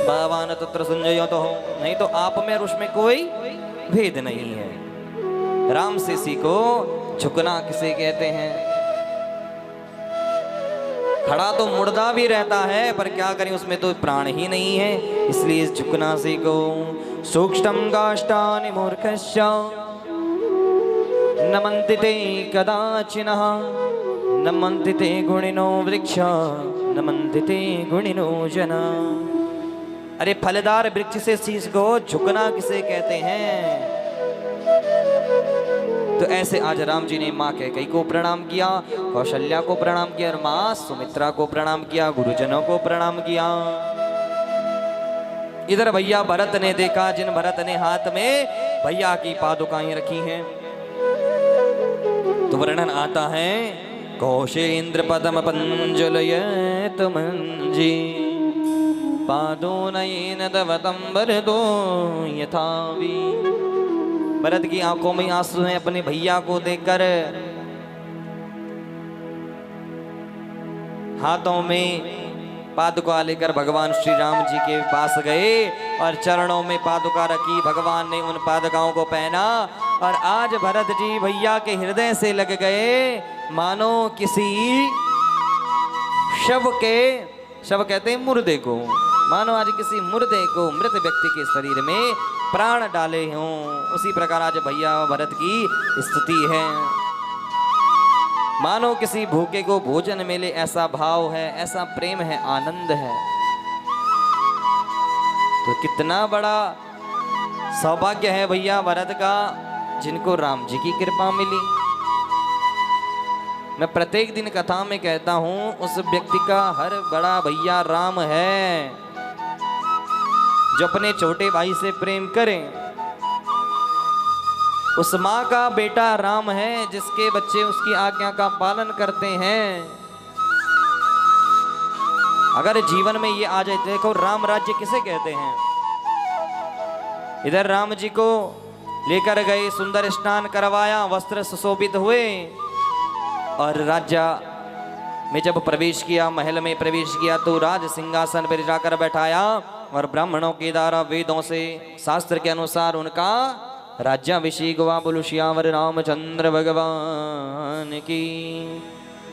भगवान तत्र संजय तो हो, नहीं तो आप में और उसमें कोई भेद नहीं है। राम से सीखो, झुकना किसे कहते हैं। खड़ा तो मुर्दा भी रहता है, पर क्या करें, उसमें तो प्राण ही नहीं है, इसलिए झुकना सीखो। सूक्ष्मं काष्ठानि मूर्खस्य न मन्ति ते कदाचिनः, न मन्ति ते गुणिनो वृक्ष, न मन्ति ते गुणिनो जना। अरे फलदार वृक्ष से शीश को झुकना किसे कहते हैं। तो ऐसे आज राम जी ने माँ कैकेयी को प्रणाम किया, कौशल्या को प्रणाम किया और माँ सुमित्रा को प्रणाम किया, गुरुजनों को प्रणाम किया। इधर भैया भरत ने देखा, जिन भरत ने हाथ में भैया की पादुकाएं रखी हैं, तो वर्णन आता है, कौशेन्द्र पदम पंजुलयत मंजी पादो नयन दवतम बरदो यथावी। भरत की आंखों में आंसू हैं अपने भैया को देखकर। हाथों में पादुका लेकर भगवान श्री राम जी के पास गए और चरणों में पादुका रखी। भगवान ने उन पादुकाओं को पहना और आज भरत जी भैया के हृदय से लग गए, मानो किसी शव कहते हैं मुर्दे को, मानो आज किसी मुर्दे को, मृत व्यक्ति के शरीर में प्राण डाले हों। उसी प्रकार आज भैया भरत की स्थिति है। मानो किसी भूखे को भोजन मिले, ऐसा भाव है, ऐसा प्रेम है, आनंद है। तो कितना बड़ा सौभाग्य है भैया भरत का, जिनको राम जी की कृपा मिली। मैं प्रत्येक दिन कथा में कहता हूं, उस व्यक्ति का हर बड़ा भैया राम है, जो अपने छोटे भाई से प्रेम करें। उस माँ का बेटा राम है, जिसके बच्चे उसकी आज्ञा का पालन करते हैं। अगर जीवन में ये आ जाए, देखो राम राज्य किसे कहते हैं। इधर राम जी को लेकर गए, सुंदर स्नान करवाया, वस्त्र सुशोभित हुए और राज्य में जब प्रवेश किया, महल में प्रवेश किया, तो राज सिंहासन पर जाकर बैठाया और ब्राह्मणों के द्वारा वेदों से शास्त्र के अनुसार उनका राज्याभिषेक हुआ। बोलो श्यावर रामचंद्र भगवान की।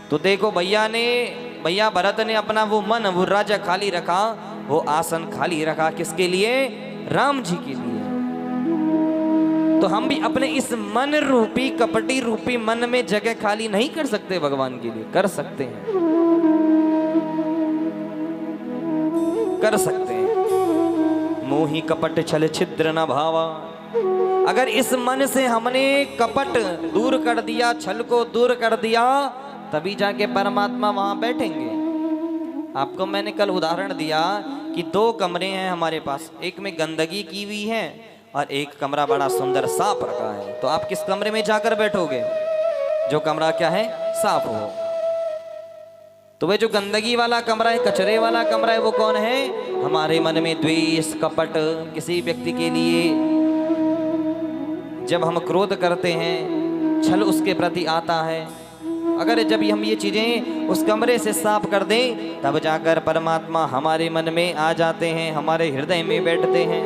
तो देखो भैया भरत ने अपना वो मन, वो राज्य खाली रखा, वो आसन खाली रखा, किसके लिए? राम जी के लिए। तो हम भी अपने इस मन रूपी, कपटी रूपी मन में जगह खाली नहीं कर सकते भगवान के लिए? कर सकते हैं, कर सकते हैं। मोहि कपट छल छिद्र न भावा। अगर इस मन से हमने कपट दूर कर दिया, छल को दूर कर दिया, तभी जाके परमात्मा वहां बैठेंगे। आपको मैंने कल उदाहरण दिया कि 2 कमरे हैं हमारे पास, एक में गंदगी की हुई है और एक कमरा बड़ा सुंदर साफ रखा है। तो आप किस कमरे में जाकर बैठोगे? जो कमरा क्या है? साफ हो। तो वह जो गंदगी वाला कमरा है, कचरे वाला कमरा है, वो कौन है? हमारे मन में द्वेष, कपट किसी व्यक्ति के लिए, जब हम क्रोध करते हैं, छल उसके प्रति आता है, अगर जब हम ये चीजें उस कमरे से साफ कर दें, तब जाकर परमात्मा हमारे मन में आ जाते हैं, हमारे हृदय में बैठते हैं।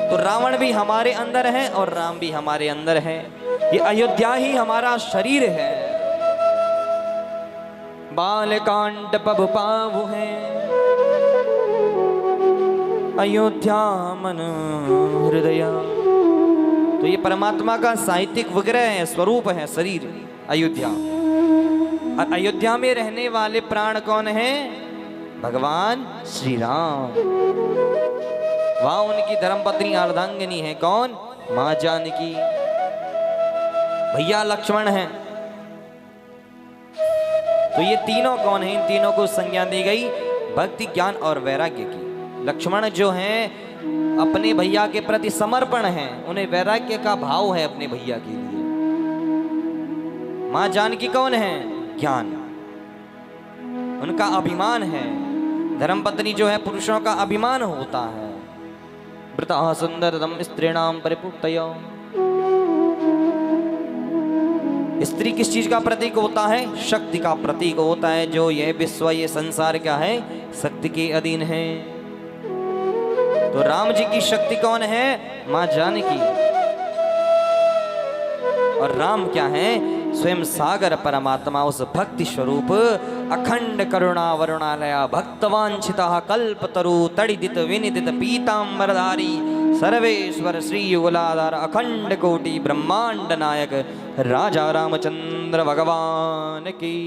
तो रावण भी हमारे अंदर है और राम भी हमारे अंदर है। ये अयोध्या ही हमारा शरीर है। बालकांड पब पावु है, अयोध्या मन हृदय। तो ये परमात्मा का साहित्यिक विग्रह है, स्वरूप है शरीर अयोध्या। और अयोध्या में रहने वाले प्राण कौन है? भगवान श्री राम। वहां उनकी धर्मपत्नी अर्धांगिनी है, कौन? मां जानकी। भैया लक्ष्मण है। तो ये तीनों कौन है? इन तीनों को संज्ञा दी गई भक्ति, ज्ञान और वैराग्य की। लक्ष्मण जो हैं अपने भैया के प्रति समर्पण हैं, उन्हें वैराग्य का भाव है अपने भैया के लिए। मां जानकी कौन है? ज्ञान, उनका अभिमान है। धर्मपत्नी जो है पुरुषों का अभिमान होता है। वृता सुंदरतम स्त्रीणाम परिपूर्तया। स्त्री किस चीज का प्रतीक होता है? शक्ति का प्रतीक होता है। जो यह विश्व, ये संसार क्या है? शक्ति के अधीन है। तो राम जी की शक्ति कौन है? मां जानकी। और राम क्या है? स्वयं सागर परमात्मा, उस भक्ति स्वरूप अखंड करुणा वरुणालया भक्तवांछिता कल्पतरु तड़िदित विनिदित पीतांबरधारी सर्वेश्वर श्री युगलाधार अखंड कोटि ब्रह्मांड नायक राजा रामचंद्र भगवान की।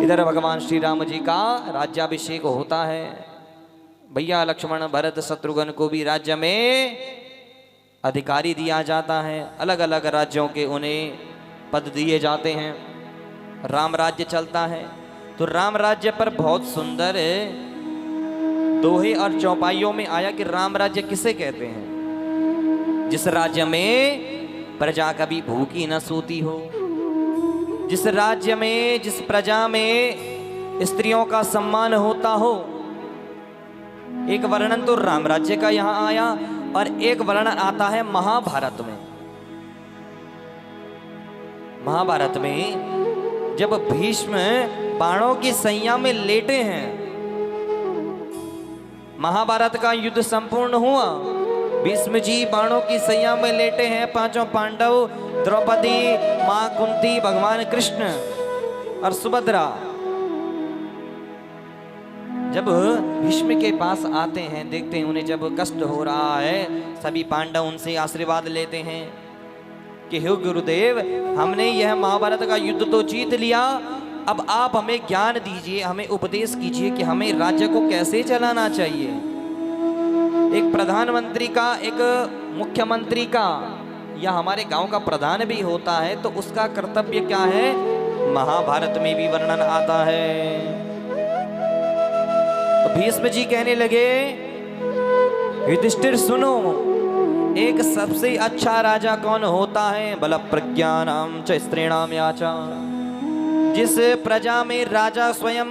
इधर भगवान श्री राम जी का राज्याभिषेक होता है। भैया लक्ष्मण भरत शत्रुघ्न को भी राज्य में अधिकारी दिया जाता है। अलग अलग राज्यों के उन्हें पद दिए जाते हैं। राम राज्य चलता है। तो राम राज्य पर बहुत सुंदर दोहे और चौपाइयों में आया कि राम राज्य किसे कहते हैं? जिस राज्य में प्रजा कभी भूखी न सोती हो, जिस राज्य में, जिस प्रजा में स्त्रियों का सम्मान होता हो। एक वर्णन तो राम राज्य का यहां आया और एक वर्णन आता है महाभारत में। महाभारत में जब भीष्म बाणों की सैया में लेटे हैं, महाभारत का युद्ध संपूर्ण हुआ। भीष्म जी बाणों की सैया में लेटे हैं। पांचों पांडव, द्रौपदी, मां कुंती, भगवान कृष्ण और सुभद्रा जब भीष्म के पास आते हैं, देखते हैं उन्हें जब कष्ट हो रहा है, सभी पांडव उनसे आशीर्वाद लेते हैं कि हे गुरुदेव, हमने यह महाभारत का युद्ध तो जीत लिया, अब आप हमें ज्ञान दीजिए, हमें उपदेश कीजिए कि हमें राज्य को कैसे चलाना चाहिए। एक प्रधानमंत्री का, एक मुख्यमंत्री का या हमारे गांव का प्रधान भी होता है, तो उसका कर्तव्य क्या है? महाभारत में भी वर्णन आता है। तो भीष्म जी कहने लगे, युधिष्ठिर सुनो, एक सबसे अच्छा राजा कौन होता है? बल प्रज्ञानाम च स्त्रीणाम याचा। जिस प्रजा में राजा स्वयं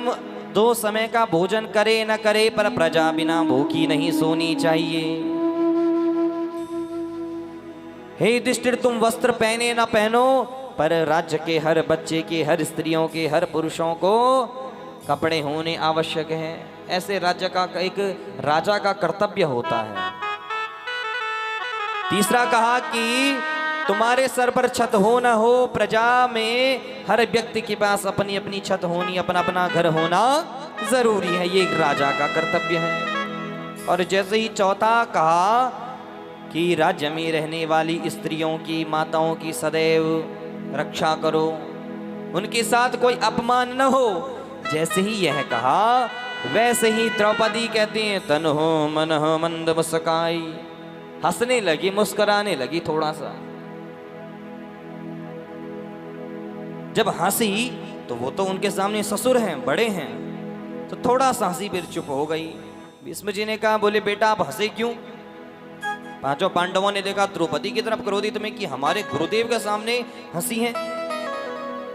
2 समय का भोजन करे न करे, पर प्रजा बिना भूखी नहीं सोनी चाहिए। हे युधिष्ठिर, तुम वस्त्र पहने न पहनो, पर राज्य के हर बच्चे के, हर स्त्रियों के, हर पुरुषों को कपड़े होने आवश्यक हैं। ऐसे राज्य का, एक राजा का कर्तव्य होता है। तीसरा कहा कि तुम्हारे सर पर छत हो न हो, प्रजा में हर व्यक्ति के पास अपनी अपनी छत होनी, अपना अपना घर होना जरूरी है। ये एक राजा का कर्तव्य है। और जैसे ही चौथा कहा कि राज्य में रहने वाली स्त्रियों की, माताओं की सदैव रक्षा करो, उनके साथ कोई अपमान न हो। जैसे ही यह कहा, वैसे ही द्रौपदी कहती हैं, तन हो मन हो मंद मुस्काई। हंसने लगी, मुस्कुराने लगी थोड़ा सा। जब हंसी तो वो तो उनके सामने ससुर हैं, बड़े हैं, तो थोड़ा सा हंसी फिर चुप हो गई। भीष्म जी ने कहा, बोले बेटा आप हंसे क्यों? पांचों पांडवों ने देखा द्रौपदी की तरफ क्रोधित में कि हमारे गुरुदेव के सामने हंसी है।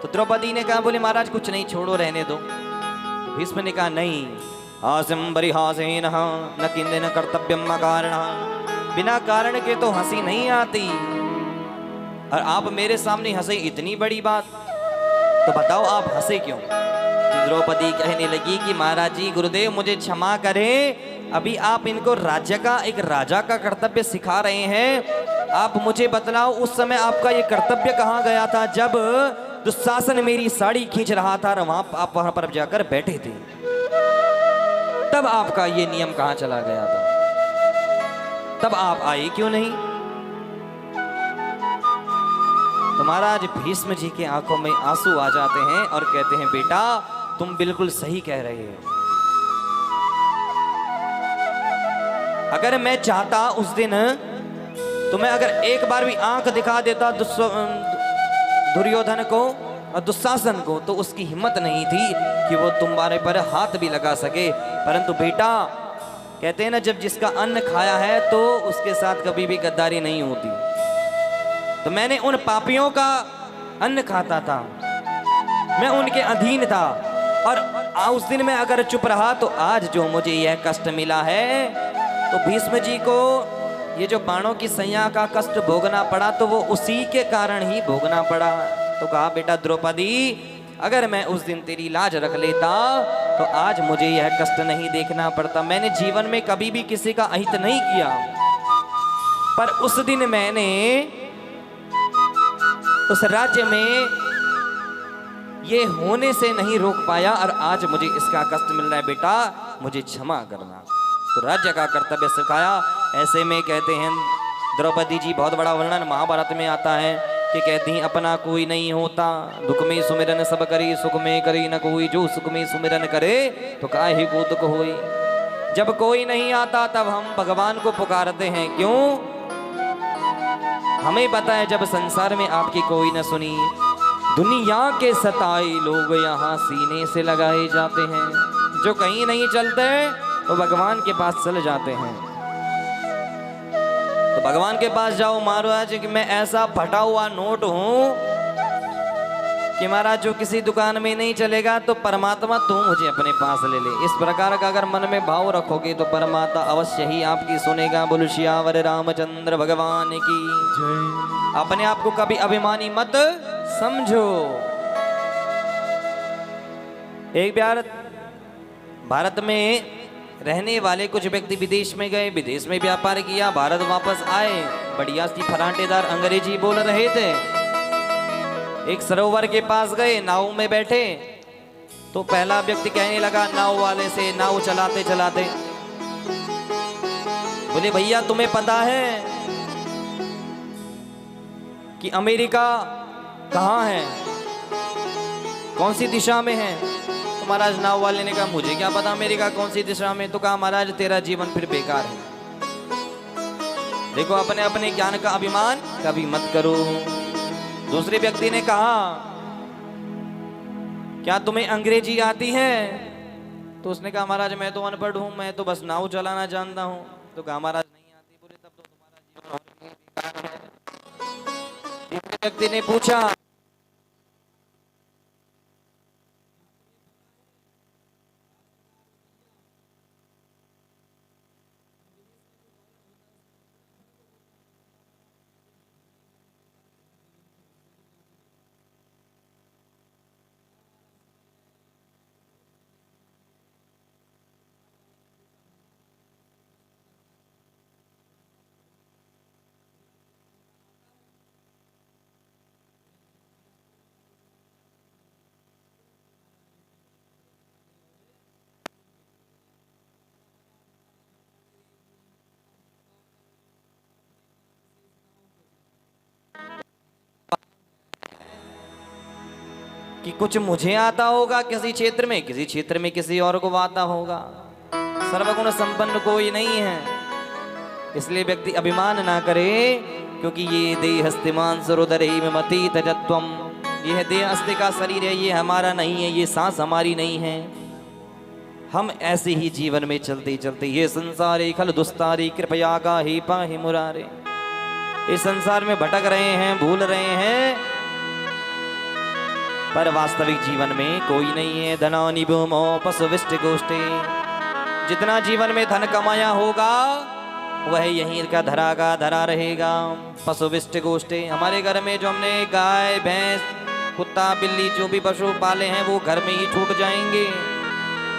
तो द्रौपदी ने कहा, बोले महाराज कुछ नहीं, छोड़ो, रहने दो। तो भीष्म ने कहा, नहीं, हास्यम बरिहासेन न किंदेन कर्तव्यम कारण। बिना कारण के तो हंसी नहीं आती। और आप मेरे सामने हंसे इतनी बड़ी बात, तो बताओ आप हंसे क्यों? तो द्रौपदी कहने लगी कि महाराज जी, गुरुदेव मुझे क्षमा करें, अभी आप इनको राज्य का, एक राजा का कर्तव्य सिखा रहे हैं। आप मुझे बतलाओ उस समय आपका ये कर्तव्य कहाँ गया था जब दुशासन मेरी साड़ी खींच रहा था और आप वहां पर जाकर बैठे थे, तब आपका ये नियम कहाँ चला गया था? तब आप आए क्यों नहीं? तो महाराज भीष्म जी की आंखों में आंसू आ जाते हैं और कहते हैं, बेटा तुम बिल्कुल सही कह रहे हो। अगर मैं चाहता उस दिन, तो मैं अगर एक बार भी आंख दिखा देता दुर्योधन को और दुशासन को, तो उसकी हिम्मत नहीं थी कि वो तुम्हारे पर हाथ भी लगा सके। परंतु बेटा, कहते हैं ना, जब जिसका अन्न खाया है तो उसके साथ कभी भी गद्दारी नहीं होती। तो मैंने उन पापियों का अन्न खाता था, मैं उनके अधीन था, और उस दिन मैं अगर चुप रहा तो आज जो मुझे यह कष्ट मिला है, तो भीष्म जी को ये जो बाणों की सैया का कष्ट भोगना पड़ा, तो वो उसी के कारण ही भोगना पड़ा। तो कहा, बेटा द्रौपदी, अगर मैं उस दिन तेरी लाज रख लेता तो आज मुझे यह कष्ट नहीं देखना पड़ता। मैंने जीवन में कभी भी किसी का अहित नहीं किया, पर उस दिन मैंने उस राज्य में ये होने से नहीं रोक पाया, और आज मुझे इसका कष्ट मिल रहा है। बेटा मुझे क्षमा करना। तो राज्य का कर्तव्य सिखाया। ऐसे में कहते हैं द्रौपदी जी, बहुत बड़ा वर्णन महाभारत में आता है कि कहती हैं, अपना कोई नहीं होता, दुख में सुमिरन सब करी, सुख में करी न कोई, जो सुख में सुमिरन करे तो काहे को दुख होई। जब कोई नहीं आता तब हम भगवान को पुकारते हैं, क्यों? हमें पता है जब संसार में आपकी कोई न सुनी, दुनिया के सताए लोग यहाँ सीने से लगाए जाते हैं। जो कहीं नहीं चलते तो भगवान के पास चले जाते हैं। तो भगवान के पास जाओ, महाराज कि मैं ऐसा फटा हुआ नोट हूं कि महाराज जो किसी दुकान में नहीं चलेगा, तो परमात्मा तू मुझे अपने पास ले ले। इस प्रकार का अगर मन में भाव रखोगे तो परमात्मा अवश्य ही आपकी सुनेगा। बोलो सियावर रामचंद्र भगवान की जय। अपने आप को कभी अभिमानी मत समझो। एक बार भारत में रहने वाले कुछ व्यक्ति विदेश में गए, विदेश में व्यापार किया, भारत वापस आए, बढ़िया सी फराटेदार अंग्रेजी बोल रहे थे। एक सरोवर के पास गए, नाव में बैठे, तो पहला व्यक्ति कहने लगा नाव वाले से, नाव चलाते चलाते, बोले भैया तुम्हें पता है कि अमेरिका कहाँ है, कौन सी दिशा में है? तो महाराज नाव वाले ने कहा मुझे क्या पता अमेरिका कौन सी दिशा में। तो कहा महाराज तेरा जीवन फिर बेकार है। देखो अपने अपने ज्ञान का अभिमान कभी मत करो। दूसरे व्यक्ति ने कहा क्या तुम्हें अंग्रेजी आती है? तो उसने कहा महाराज मैं तो अनपढ़ हूं, मैं तो बस नाव चलाना जानता हूं। तो कहा महाराज नहीं आती। बोले तब तो तुम्हारा जीवन और भी बेकार है। तीसरे व्यक्ति ने पूछा कि कुछ मुझे आता होगा किसी क्षेत्र में, किसी क्षेत्र में किसी और को आता होगा। सर्वगुण संपन्न कोई नहीं है। इसलिए व्यक्ति अभिमान ना करे, क्योंकि ये देह अस्तिमान सरोदरे में मती तजत्वम, यह देह अस्थि का शरीर है, ये हमारा नहीं है, ये सांस हमारी नहीं है। हम ऐसे ही जीवन में चलते चलते ये संसारे खल दुस्तारी कृपया का ही पाहि मुरारे, इस संसार में भटक रहे हैं, भूल रहे हैं, पर वास्तविक जीवन में कोई नहीं है। धनानि भूमो पशु विष्ट गोष्ठे, जितना जीवन में धन कमाया होगा वह यहीं का धरा रहेगा। पशु विष्ट गोष्ठे, हमारे घर में जो हमने गाय भैंस कुत्ता बिल्ली जो भी पशु पाले हैं वो घर में ही छूट जाएंगे।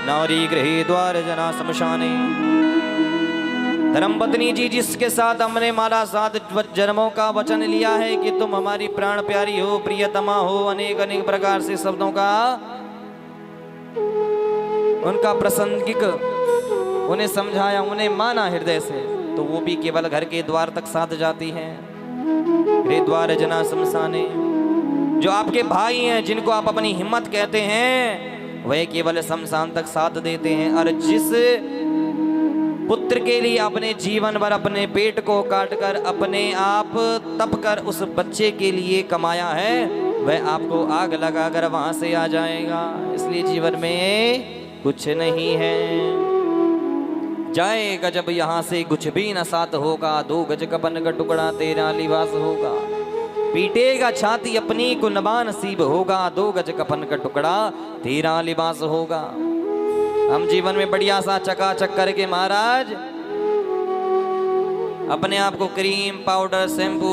नारी गृहे द्वार जना शमशाने, धर्मपत्नी जी जिसके साथ हमने हमारा 7 जन्मों का वचन लिया है कि तुम हमारी प्राण प्यारी हो, प्रियतमा हो, अनेक अनेक प्रकार से शब्दों का उनका प्रासंगिक उन्हें समझाया, उन्हें माना हृदय से, तो वो भी केवल घर के द्वार तक साथ जाती हैं। गृह द्वार जना शमशाने, जो आपके भाई हैं जिनको आप अपनी हिम्मत कहते हैं वह केवल शमशान तक साथ देते हैं। और जिस पुत्र के लिए अपने जीवन भर अपने पेट को काटकर अपने आप तप कर उस बच्चे के लिए कमाया है वह आपको आग लगाकर वहां से आ जाएगा। इसलिए जीवन में कुछ नहीं है, जाएगा जब यहाँ से कुछ भी न साथ होगा। 2 गज कपन का टुकड़ा तेरा लिबास होगा, पीटेगा छाती अपनी को नबा नसीब होगा। 2 गज कपन का टुकड़ा तेरा लिबास होगा। हम जीवन में बढ़िया सा चकाचक करके महाराज अपने आप को क्रीम पाउडर शैम्पू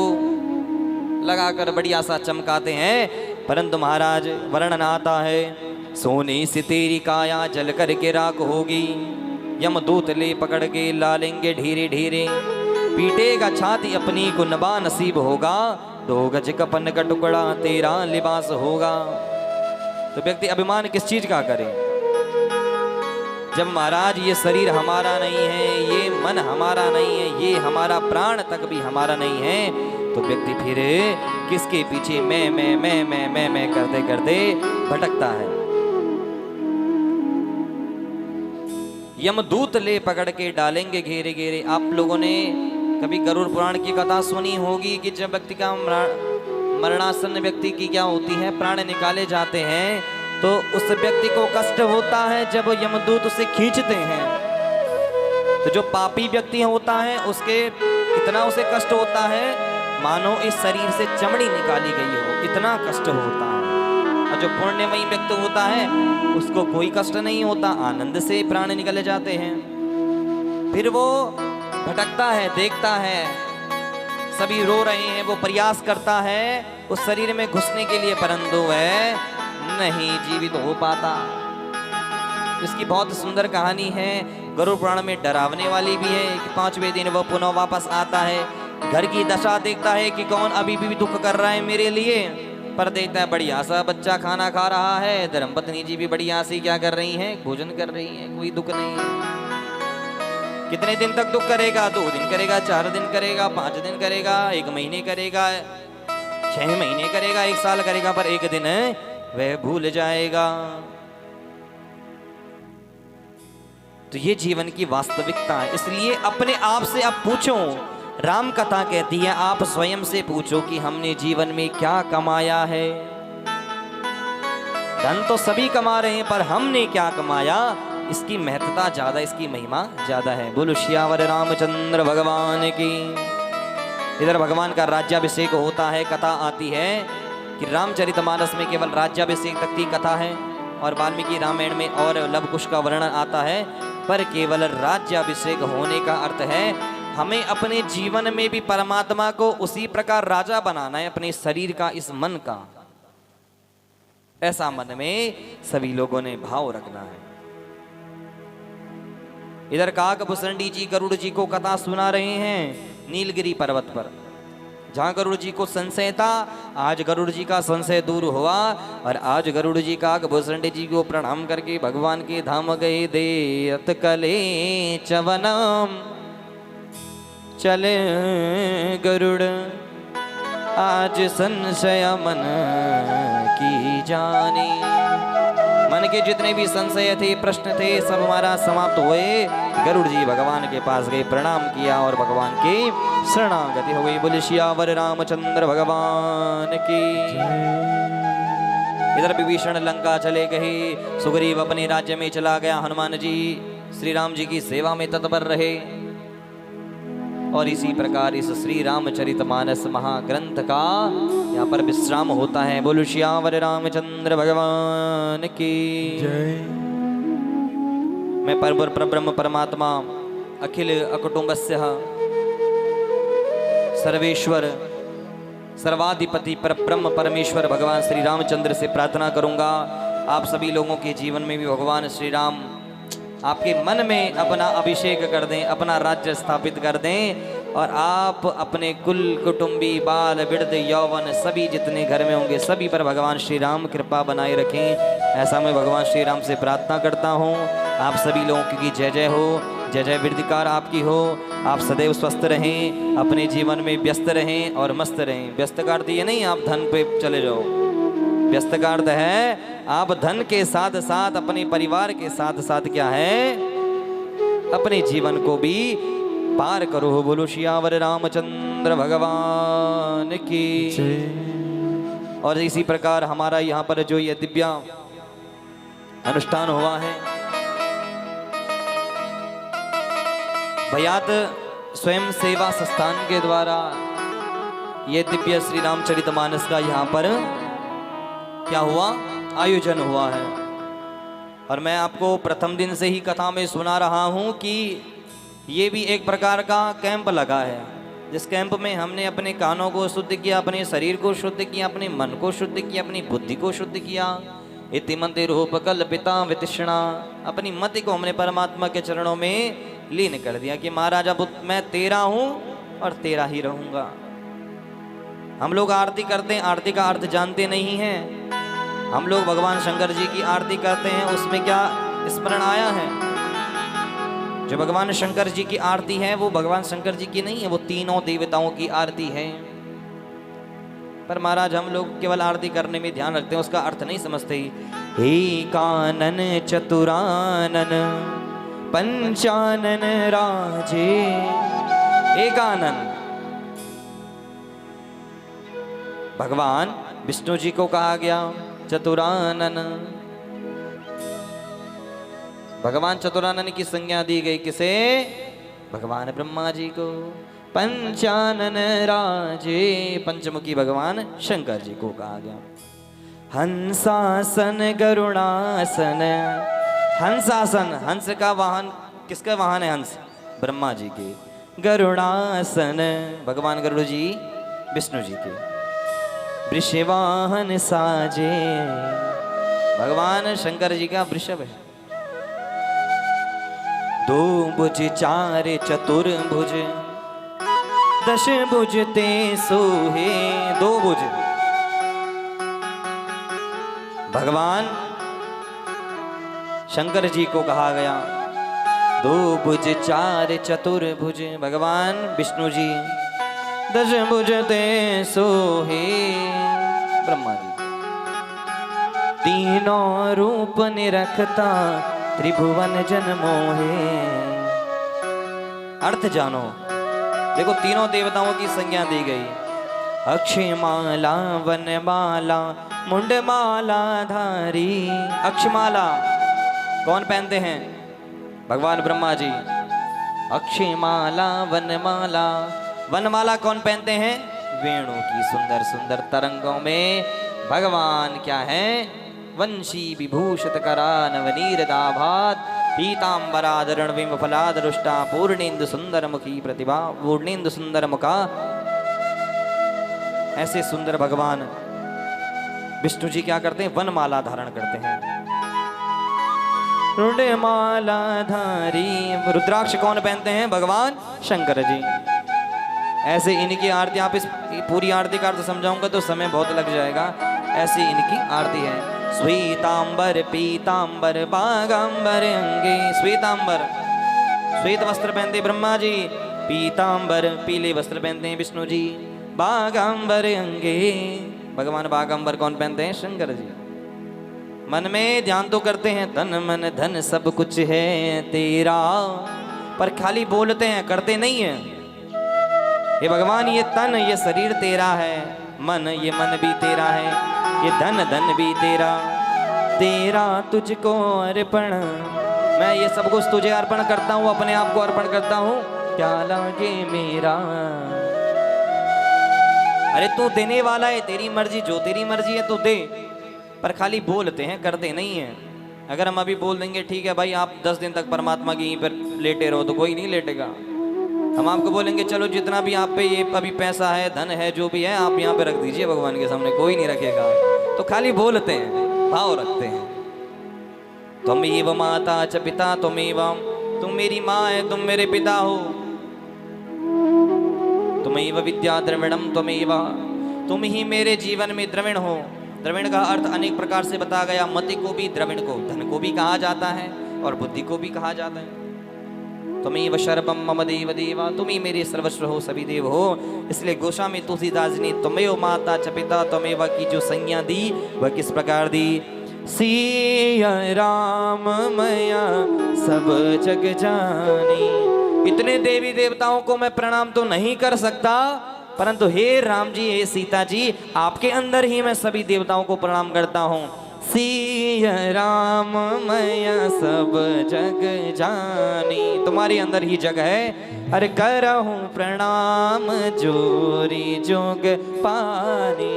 लगाकर बढ़िया सा चमकाते हैं, परंतु महाराज वर्णन आता है सोने से तेरी काया जल करके राख होगी। यमदूत ले पकड़ के लालेंगे ढीरे ढीरे, पीटेगा छाती अपनी को नबा नसीब होगा। 2 गज कपन का टुकड़ा तेरा लिबास होगा। तो व्यक्ति अभिमान किस चीज का करे? जब महाराज ये शरीर हमारा नहीं है, ये मन हमारा नहीं है, ये हमारा प्राण तक भी हमारा नहीं है, तो व्यक्ति फिर किसके पीछे मैं करते करते भटकता है। यमदूत ले पकड़ के डालेंगे घेरे घेरे। आप लोगों ने कभी गरुड़ पुराण की कथा सुनी होगी कि जब व्यक्ति का मरणासन व्यक्ति की क्या होती है, प्राण निकाले जाते हैं, तो उस व्यक्ति को कष्ट होता है जब यमदूत उसे खींचते हैं। तो जो पापी व्यक्ति होता है उसके इतना उसे कष्ट होता है मानो इस शरीर से चमड़ी निकाली गई हो, इतना कष्ट होता है। और जो पुण्यमयी व्यक्ति होता है उसको कोई कष्ट नहीं होता, आनंद से प्राण निकले जाते हैं। फिर वो भटकता है, देखता है सभी रो रहे हैं, वो प्रयास करता है उस शरीर में घुसने के लिए, परंतु वह नहीं जीवित हो पाता। इसकी बहुत सुंदर कहानी है, गरुड़ पुराण में डरावने वाली भी है कि 5वें दिन वह पुनः वापस आता है, घर की दशा देखता है कि कौन अभी भी दुख कर रहा है मेरे लिए, पर देखता है बढ़िया सा बच्चा खाना खा रहा है, धर्मपत्नी जी भी बढ़िया सी क्या कर रही हैं, भोजन कर रही हैं, कोई दुख नहीं है। कितने दिन तक दुख करेगा? 2 दिन करेगा, 4 दिन करेगा, 5 दिन करेगा, 1 महीने करेगा, 6 महीने करेगा, 1 साल करेगा, पर एक दिन वह भूल जाएगा। तो ये जीवन की वास्तविकता है। इसलिए अपने आप से आप पूछो, राम कथा कहती है आप स्वयं से पूछो कि हमने जीवन में क्या कमाया है। धन तो सभी कमा रहे हैं, पर हमने क्या कमाया, इसकी महत्ता ज्यादा, इसकी महिमा ज्यादा है। बोलो श्यावर रामचंद्र भगवान की। इधर भगवान का राज्याभिषेक होता है, कथा आती है कि रामचरितमानस में केवल राज्याभिषेक तक की कथा है और वाल्मीकि रामायण में और लव कुश का वर्णन आता है, पर केवल राज्याभिषेक होने का अर्थ है हमें अपने जीवन में भी परमात्मा को उसी प्रकार राजा बनाना है, अपने शरीर का, इस मन का। ऐसा मन में सभी लोगों ने भाव रखना है। इधर काकभूषणी जी गरुड़ जी को कथा सुना रहे हैं नीलगिरी पर्वत पर, जहां गरुड़ जी को संशय था। आज गरुड़ जी का संशय दूर हुआ और आज गरुड़ जी काकभूषणी जी को प्रणाम करके भगवान के धाम गए। देत कले चवनम चले गरुड़, आज संशय मन की जानी। मन के जितने भी संशय थे, प्रश्न थे, सब हमारा समाप्त हुए। गरुड़ जी भगवान के पास गए, प्रणाम किया और भगवान की शरणागति हो गई। बोले श्यावर रामचंद्र भगवान की। इधर विभीषण लंका चले गए, सुग्रीव अपने राज्य में चला गया, हनुमान जी श्री राम जी की सेवा में तत्पर रहे। और इसी प्रकार इस श्री रामचरितमानस महाग्रंथ का यहाँ पर विश्राम होता है। बोलो श्यावर रामचंद्र भगवान की जय। मैं परब्रह्म परमात्मा अखिल अकुटुंबस्य सर्वेश्वर सर्वाधिपति परब्रह्म परमेश्वर भगवान श्री रामचंद्र से प्रार्थना करूंगा, आप सभी लोगों के जीवन में भी भगवान श्री राम आपके मन में अपना अभिषेक कर दें, अपना राज्य स्थापित कर दें, और आप अपने कुल कुटुंबी बाल वृद्ध यौवन सभी जितने घर में होंगे सभी पर भगवान श्री राम कृपा बनाए रखें। ऐसा मैं भगवान श्री राम से प्रार्थना करता हूँ। आप सभी लोगों की जय जय हो, जय जय वृद्धिकार आपकी हो। आप सदैव स्वस्थ रहें, अपने जीवन में व्यस्त रहें और मस्त रहें। व्यस्त का अर्थ ये नहीं आप धन पे चले जाओ, व्यस्त का अर्थ है आप धन के साथ साथ अपने परिवार के साथ साथ क्या है, अपने जीवन को भी पार करो। बोलो सियावर रामचंद्र भगवान की। और इसी प्रकार हमारा यहाँ पर जो ये दिव्या अनुष्ठान हुआ है, भयात स्वयं सेवा संस्थान के द्वारा ये दिव्य श्री रामचरितमानस का यहाँ पर क्या हुआ, आयोजन हुआ है। और मैं आपको प्रथम दिन से ही कथा में सुना रहा हूँ कि ये भी एक प्रकार का कैंप लगा है, जिस कैंप में हमने अपने कानों को शुद्ध किया, अपने शरीर को शुद्ध किया, अपने मन को शुद्ध किया, अपनी बुद्धि को शुद्ध किया। इतिमंदिर रूपकल्पिता वितृष्णा, अपनी मति को हमने परमात्मा के चरणों में लीन कर दिया कि महाराज अब मैं तेरा हूँ और तेरा ही रहूँगा। हम लोग आरती करते हैं, आरती का अर्थ जानते नहीं हैं। हम लोग भगवान शंकर जी की आरती करते हैं, उसमें क्या स्मरण आया है? जो भगवान शंकर जी की आरती है वो भगवान शंकर जी की नहीं है, वो तीनों देवताओं की आरती है। पर महाराज हम लोग केवल आरती करने में ध्यान रखते हैं, उसका अर्थ नहीं समझते। हे कानन चतुरानन पंचानन राजे, एकानन भगवान विष्णु जी को कहा गया, चतुरानन भगवान चतुरानन की संज्ञा दी गई किसे? भगवान ब्रह्मा जी को। पंचानन राजे, पंचमुखी भगवान शंकर जी को कहा गया। हंसासन गरुड़ासन, हंसासन, हंस का वाहन किसका वाहन है? हंस ब्रह्मा जी के। गरुड़ासन भगवान गरुड़ जी विष्णु जी के। वृषवाहन साजे, भगवान शंकर जी का वृषभ है। दो भुज चार चतुर्भुज, दश भुज ते सोहे, दो भुज भगवान शंकर जी को कहा गया। दो भुज चार चतुर्भुज भगवान विष्णु जी, दश भुज ते सोहे ब्रह्मा जी। तीनों रूप निरखता त्रिभुवन जन मोहे। अर्थ जानो, देखो तीनों देवताओं की संज्ञा दी गई। अक्षमाला वनमाला मुंडमाला धारी। अक्षमाला कौन पहनते हैं? भगवान ब्रह्मा जी। अक्षमाला वनमाला, वनमाला कौन पहनते हैं? वेणु की सुंदर सुंदर तरंगों में भगवान क्या है? वंशी विभूषित करा नवनीरदाभात पीतांबराधरण विमफलादरुष्टा पूर्णेन्दु सुंदर मुखी प्रतिभा, पूर्णेन्दु सुंदर मुखा। ऐसे सुंदर भगवान विष्णु जी क्या करते हैं? वनमाला धारण करते हैं। रुंडमाला धारी, रुद्राक्ष कौन पहनते हैं? भगवान शंकर जी। ऐसे इनकी आरती, आप इस पूरी आरती का अर्थ समझाऊंगा तो समय बहुत लग जाएगा। ऐसी इनकी आरती है। श्वेतांबर पीतांबर बागांबर अंगे, श्वेतांबर श्वेत वस्त्र पहनते ब्रह्मा जी, पीतांबर पीले वस्त्र पहनते हैं विष्णु जी, बागांबर अंगे भगवान बागांबर कौन पहनते हैं? शंकर जी। मन में ध्यान तो करते हैं, तन मन धन सब कुछ है तेरा, पर खाली बोलते हैं, करते नहीं है। ये भगवान ये तन ये शरीर तेरा है, मन ये मन भी तेरा है, ये धन धन भी तेरा, तेरा तुझको अर्पण, मैं ये सब कुछ तुझे अर्पण करता हूँ, अपने आप को अर्पण करता हूँ, क्या लागे मेरा। अरे तू देने वाला है, तेरी मर्जी, जो तेरी मर्जी है तू दे, पर खाली बोलते हैं, करते नहीं है। अगर हम अभी बोल देंगे ठीक है भाई आप 10 दिन तक परमात्मा की यहीं पर लेटे रहो, तो कोई नहीं लेटेगा। हम आपको बोलेंगे चलो जितना भी आप पे ये अभी पैसा है, धन है, जो भी है आप यहाँ पे रख दीजिए भगवान के सामने, कोई नहीं रखेगा। तो खाली बोलते हैं, भाव रखते हैं। त्वमेव माता च पिता त्वमेव, तुम मेरी माँ है, तुम मेरे पिता हो। त्वमेव विद्या द्रविणम त्वमेव, तुम ही मेरे जीवन में द्रविण हो। द्रविण का अर्थ अनेक प्रकार से बताया गया। मति को भी द्रविण को, धन को भी कहा जाता है और बुद्धि को भी कहा जाता है। त्वमेव शर्वम मम देव देवा, तुम ही मेरे सर्वस्व हो, सभी देव हो। इसलिए गोस्वामी तुलसीदास ने त्वमेव माता च पिता त्वमेव की जो संज्ञा दी वह किस प्रकार दी। सिया राम मैया सब जग जानी। इतने देवी देवताओं को मैं प्रणाम तो नहीं कर सकता, परंतु हे राम जी, हे सीता जी, आपके अंदर ही मैं सभी देवताओं को प्रणाम करता हूँ। सिया राम मैया सब जग जानी, तुम्हारे अंदर ही जग है। अरे करहूँ प्रणाम जोरी जोग पानी।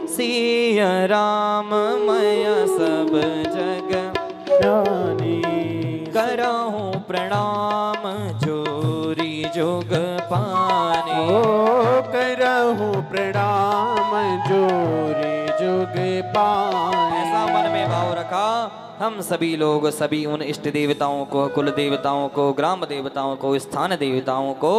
सिया राम मैया सब जग जानी, करहूँ प्रणाम जोरी जोग पानी। ओ करहूँ प्रणाम जोरी जुग पानी। ऐसा मन में भाव रखा, हम सभी लोग सभी उन इष्ट देवताओं को, कुल देवताओं को, ग्राम देवताओं को, स्थान देवताओं को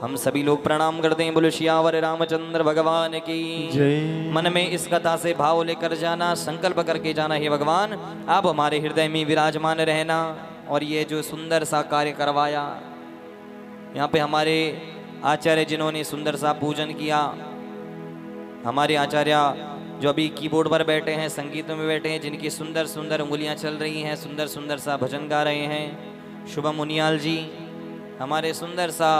हम सभी लोग प्रणाम करते हैं। बोलो सियावर रामचंद्र भगवान की जय। मन में इस कथा से भाव लेकर जाना, संकल्प करके जाना, हे भगवान आप हमारे हृदय में विराजमान रहना। और ये जो सुंदर सा कार्य करवाया, यहाँ पे हमारे आचार्य जिन्होंने सुंदर सा पूजन किया, हमारे आचार्य जो अभी कीबोर्ड पर बैठे हैं, संगीत में बैठे हैं, जिनकी सुंदर सुंदर उंगलियां चल रही हैं, सुंदर सुंदर सा भजन गा रहे हैं, शुभम मुनियाल जी, हमारे सुंदर सा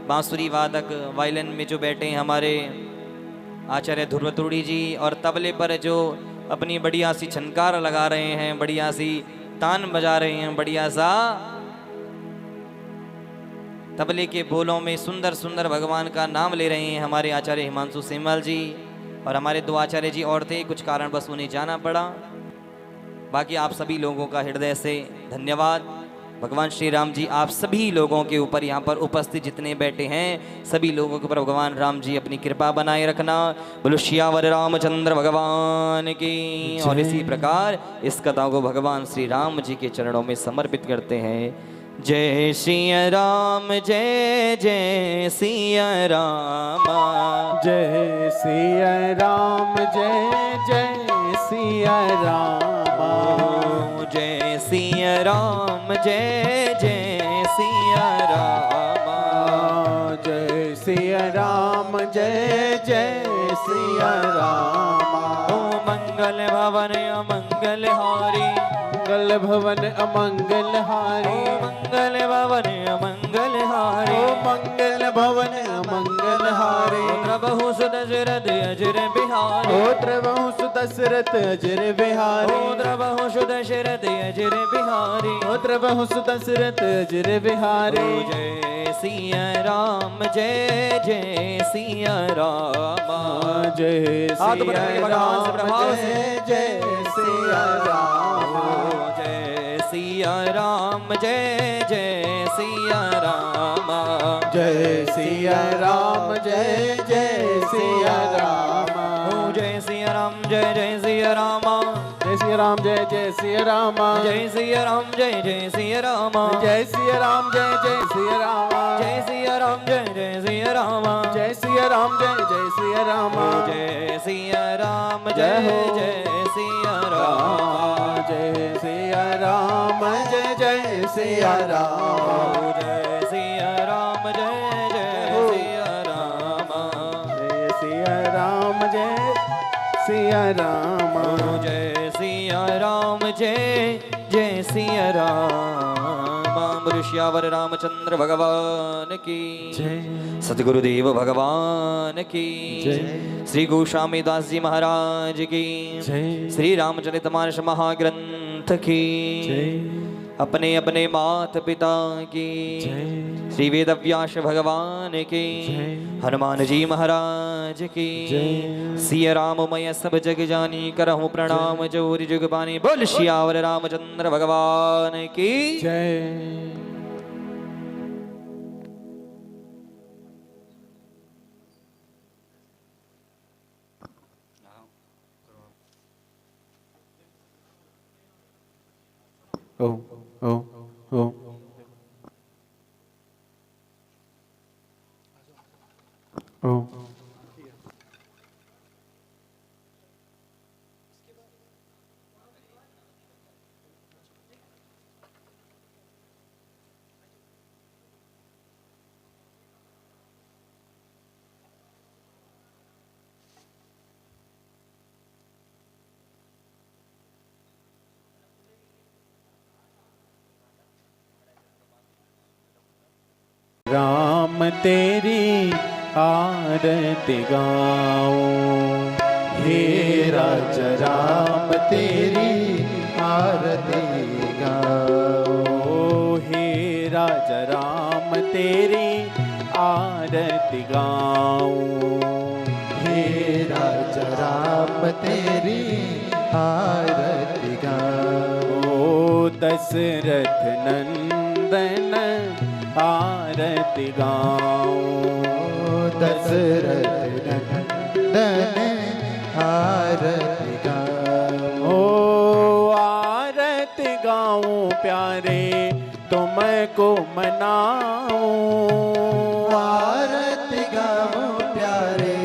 बांसुरी वादक वायलिन में जो बैठे हैं हमारे आचार्य ध्रुवतुड़ी जी, और तबले पर जो अपनी बढ़िया सी छनकार लगा रहे हैं, बढ़िया सी तान बजा रहे हैं, बढ़िया सा तबले के बोलों में सुंदर सुंदर भगवान का नाम ले रहे हैं हमारे आचार्य हिमांशु सेमवाल जी। और हमारे दो आचार्य जी और थे, कुछ कारणवश उन्हें जाना पड़ा। बाकी आप सभी लोगों का हृदय से धन्यवाद। भगवान श्री राम जी आप सभी लोगों के ऊपर, यहाँ पर उपस्थित जितने बैठे हैं सभी लोगों के ऊपर भगवान राम जी अपनी कृपा बनाए रखना। बोलो सियावर रामचंद्र भगवान की। और इसी प्रकार इस कथा को भगवान श्री राम जी के चरणों में समर्पित करते हैं। जय सिया राम, जय जय सिया राम, जय सिया राम, जय जय सिया राम, जय सिया राम, जय जय सिया राम, जय सिया राम, जय जय सिया राम। ओ मंगल भवन अमंगल हारी, मंगल भवन अमंगल हारी, मंगल भवन अमंगल हारी, ओ मंगल भवन अमंगल हारी। प्रभु सुदशरथ अजर बिहारी, ओ प्रभु सुदशरथ अजर बिहारी, प्रभु सुदशरथ अजर बिहारी, ओ प्रभु सुदशरथ अजर बिहारी। जय सिया राम, जय जय सिया राम, जय हाथ सिया बढ़ाइए भगवान से राम, प्रभाव से। जय जय सिया राम, जय सिया राम, जय जय सिया राम, जय सिया राम, जय जय सिया राम, जय सिया राम, जय जय सिया राम, जय सिया राम, जय जय सिया राम, जय सिया राम, जय जय सिया राम, जय सिया राम, जय जय सिया राम, जय सिया राम, जय जय सिया राम, जय सिया राम, जय जय सिया राम, जय सिया राम, जय जय हो। जय सिया राम, जय सिया राम, जय जय सिया राम, जय सिया राम, जय जय सिया राम, जय सिया राम, जय सिया राम, जय सिया राम, जय जय सिया राम। बोलो सियावर रामचंद्र भगवान की जय। सतगुरुदेव भगवान की जय। श्री गोस्वामी दास जी महाराज की जय। श्री रामचरितमानस महाग्रंथ की जय। अपने अपने माता पिता की जय। श्री वेदव्यास भगवान की जय। हनुमान जी महाराज की जय। सिया राम मैं सब जग जानी करहूँ प्रणाम जोरी जुग बानी। बोल सियावर रामचंद्र भगवान की जय। ओम ओम ओम ओम राम तेरी आरती गाऊं, हे राजा राम तेरी आरती गाओ। हे राजा राम तेरी आरती गाऊं, हे राजा राम तेरी आरती गाओ। दशरथ नंदन आरती गाऊं, दशरथ नंदन आरती गाओ। आरती गाऊं प्यारे तुमको मनाऊं, आरती गाओ प्यारे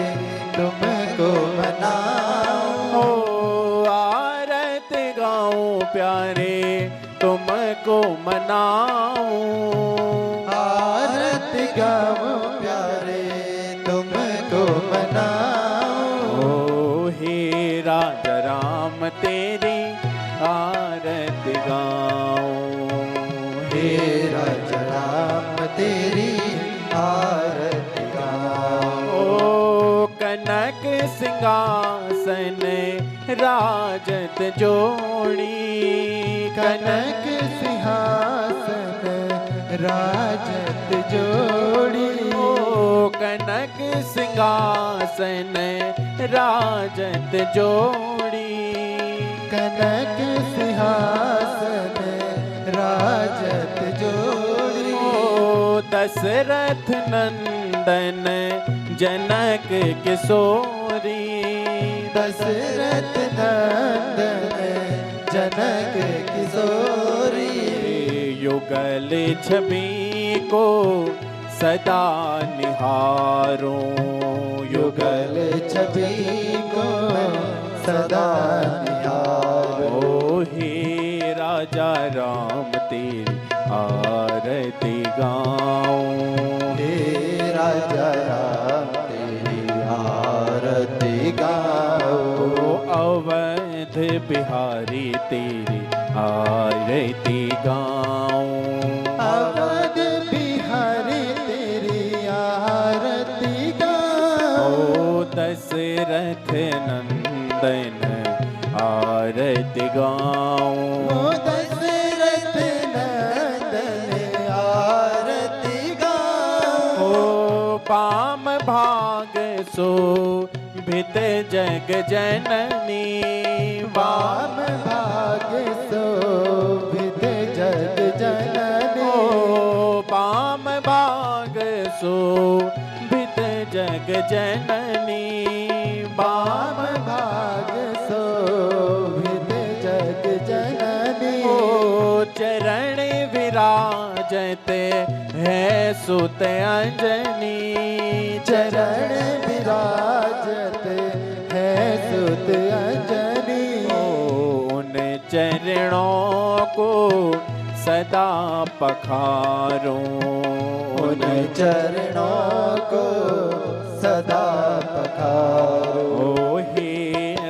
तुमको मनाओ। आरती गाऊं प्यारे तुमको मनाऊं, आरती गाओ प्यारे तुमको मनाओ। हे राजा राम तेरी आरती गाऊं, हे राजा राम तेरी आरती गाओ। कनक सिंहासन राजत जोड़ी, कनक सिंहासन राजत जोड़ी। कनक सिंहासन राजत जोड़ी, कनक सिंहासन राजत जोड़ी। दशरथ नंदन जनक किशोरी, दशरथ नंदन जनक किशोरी। युगल छवि को सदा निहारो, युगल छवि को सदा निहारो। हे राजा राम तेरी आरती गाऊं, हे राजा राम तेरी आरती गाओ। अवध बिहारी तेरी आरती गाऊं, अवध बिहारी तेरी आरती गाओ। दशरथ नंदन आरती गाऊं, दशरथ नंदन आरती गाओ। पाम भाग सो भित जग जननी, वाम भाग शोभित जग जननी। पाम भाग सो भित जग जननी, वाम भाग शोभित जग जननी। चरण विराजत है सुत अंजनी, चरण विराजत है सुत अंजनी। उन चरणों को सदा पखारो, उन चरणों को सदा पखारो। हे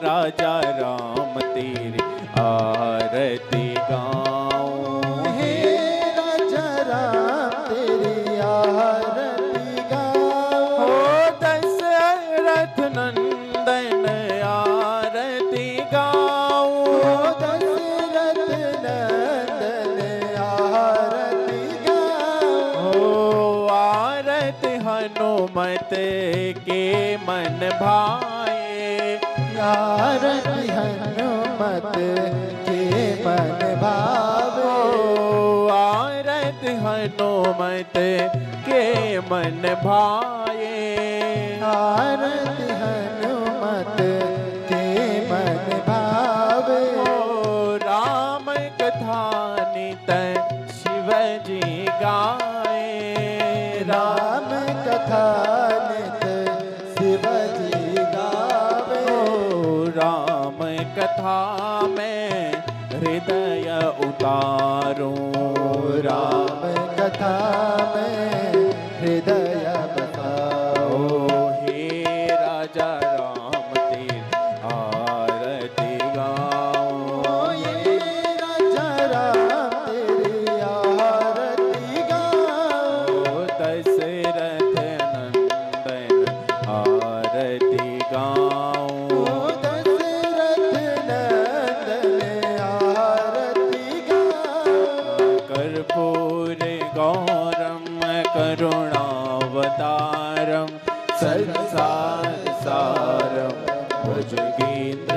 राजा राम तेरी आरती गाऊं, हे राजा राम तेरी आरती गाओ। दशरथ नंदन आरती गाऊं, दशरथ नंदन आरती गाओ। आरती हनुमत के मन भाए, आरती हनुमत के मन भावे। आरती हनुमत के मन भाए, आरती हनुमत के मन भावे। राम कथा नित शिव जी गावे। राम कथा में हृदय उतारूं, राम कथा में हृदय बसाओ। हे राजा राम तेरी आरती गाऊं, ये राजा राम तेरी आरती गाओ। दशरथ नंदन आरती गाऊं, दशरथ नंदन आरती गाओ। कर्पूर गौरम करुणावतारम संसार सारम भुजगेन्द्रहारम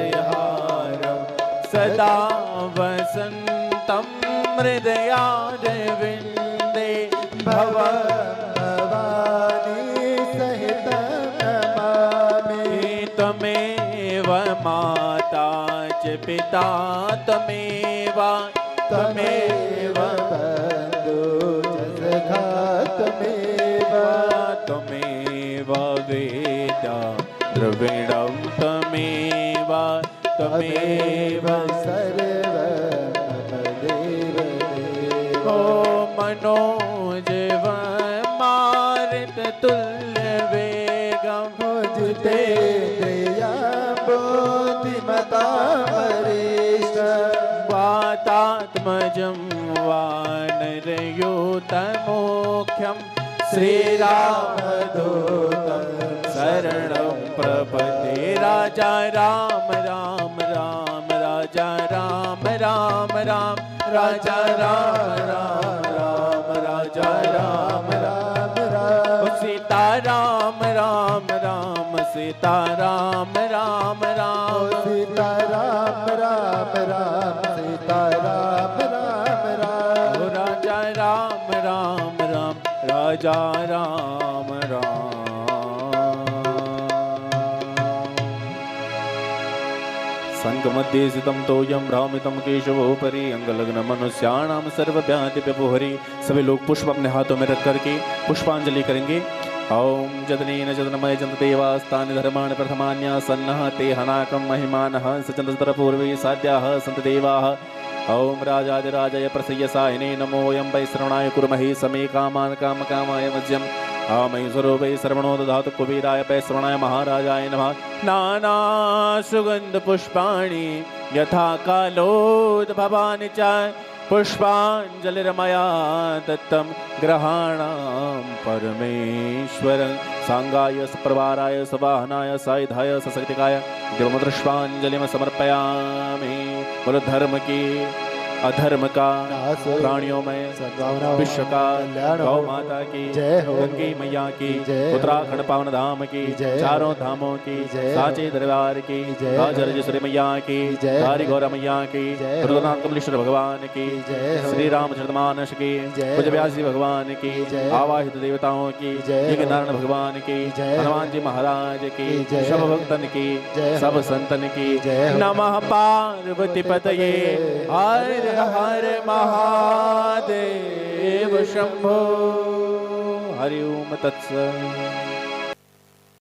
सदा वसन्तं हृदयारविन्दे भवानी सहितं नमामि। त्वमेव माता च पिता त्वमेव त्वमेव बन्धु च सखा त्वमेव। त्वमेव वेदा द्रविणं त्वमेव त्वमेव सर्वं देव देव। ओ मनोजव मारुत तुल्य वेगं जितेन्द्रिया बुद्धिमतां वरिष्ठं। वातात्मजं वानरयूतमोख्यं श्रीरामदूतं शरणं प्रपद्ये। राजा राम राम राम राजा राम राम राम राजा राम राम राम राजा राम राम राम सीता राम राम राम सीता राम राम राम सीता राम राम राम सीता राम राम राम। राजा राम राम राम राजा राम राम। संगमध्ये स्थितं तोयं भ्रामितं केशवोपरि अंगलग्न मनुष्याणां सर्वव्याधिव्यपोहरि। सभी लोग पुष्प अपने हाथों में रख करके पुष्पांजलि करेंगे। ओम जदनेन जदनमय जन्तदेवास्तानि धर्माणि प्रथमान्यासन्नः ते हनाकं महिमानः सचन्द्रपूर्वे साध्याः सन्त देवाः। ओम राजाधिराजय प्रसय्यसायिने नमोऽयं वै श्रवणाय कुर्महे समे कामान् कामकामाय मज्यम् आमयि स्वरूपे श्रवणो दधातु कुबेराय पै श्रवणाय महाराजाय नमः। नाना सुगन्ध पुष्पाणि यथा कालोद्भवानि च पुष्पाञ्जलिर्मया दत्तं ग्रहाणां परमेश्वर। सांगाय सप्रवाराय सवाहनाय सायुधाय सशक्तिकाय दिवमपुष्पाञ्जलिं समर्पयामि। बोलो धर्म की अधर्म का प्राणियों में विश्व का गौ माता की जय हो। गंगे मैया की जय हो। उत्तराखंड पावन धाम की जय हो। चारों धामों की जय हो। साचे दरबार की जय हो। राजराजेश्वरी मैया की जय हो। धारी गौरा मैया की जय हो। रुद्रनाथ कमलेश्वर भगवान की जय हो। श्री रामचरितमानस की जय हो। पूज्य व्यास जी भगवान की जय हो। आवाहित देवताओं की जय हो। नारायण भगवान की जय हो। हनुमान जी महाराज की जय सब हो। भक्तन की जय हो। सब संतन की जय हो। नमः पार्वती पतये हर हर महादेव शंभो। हरि ओम तत्सत्।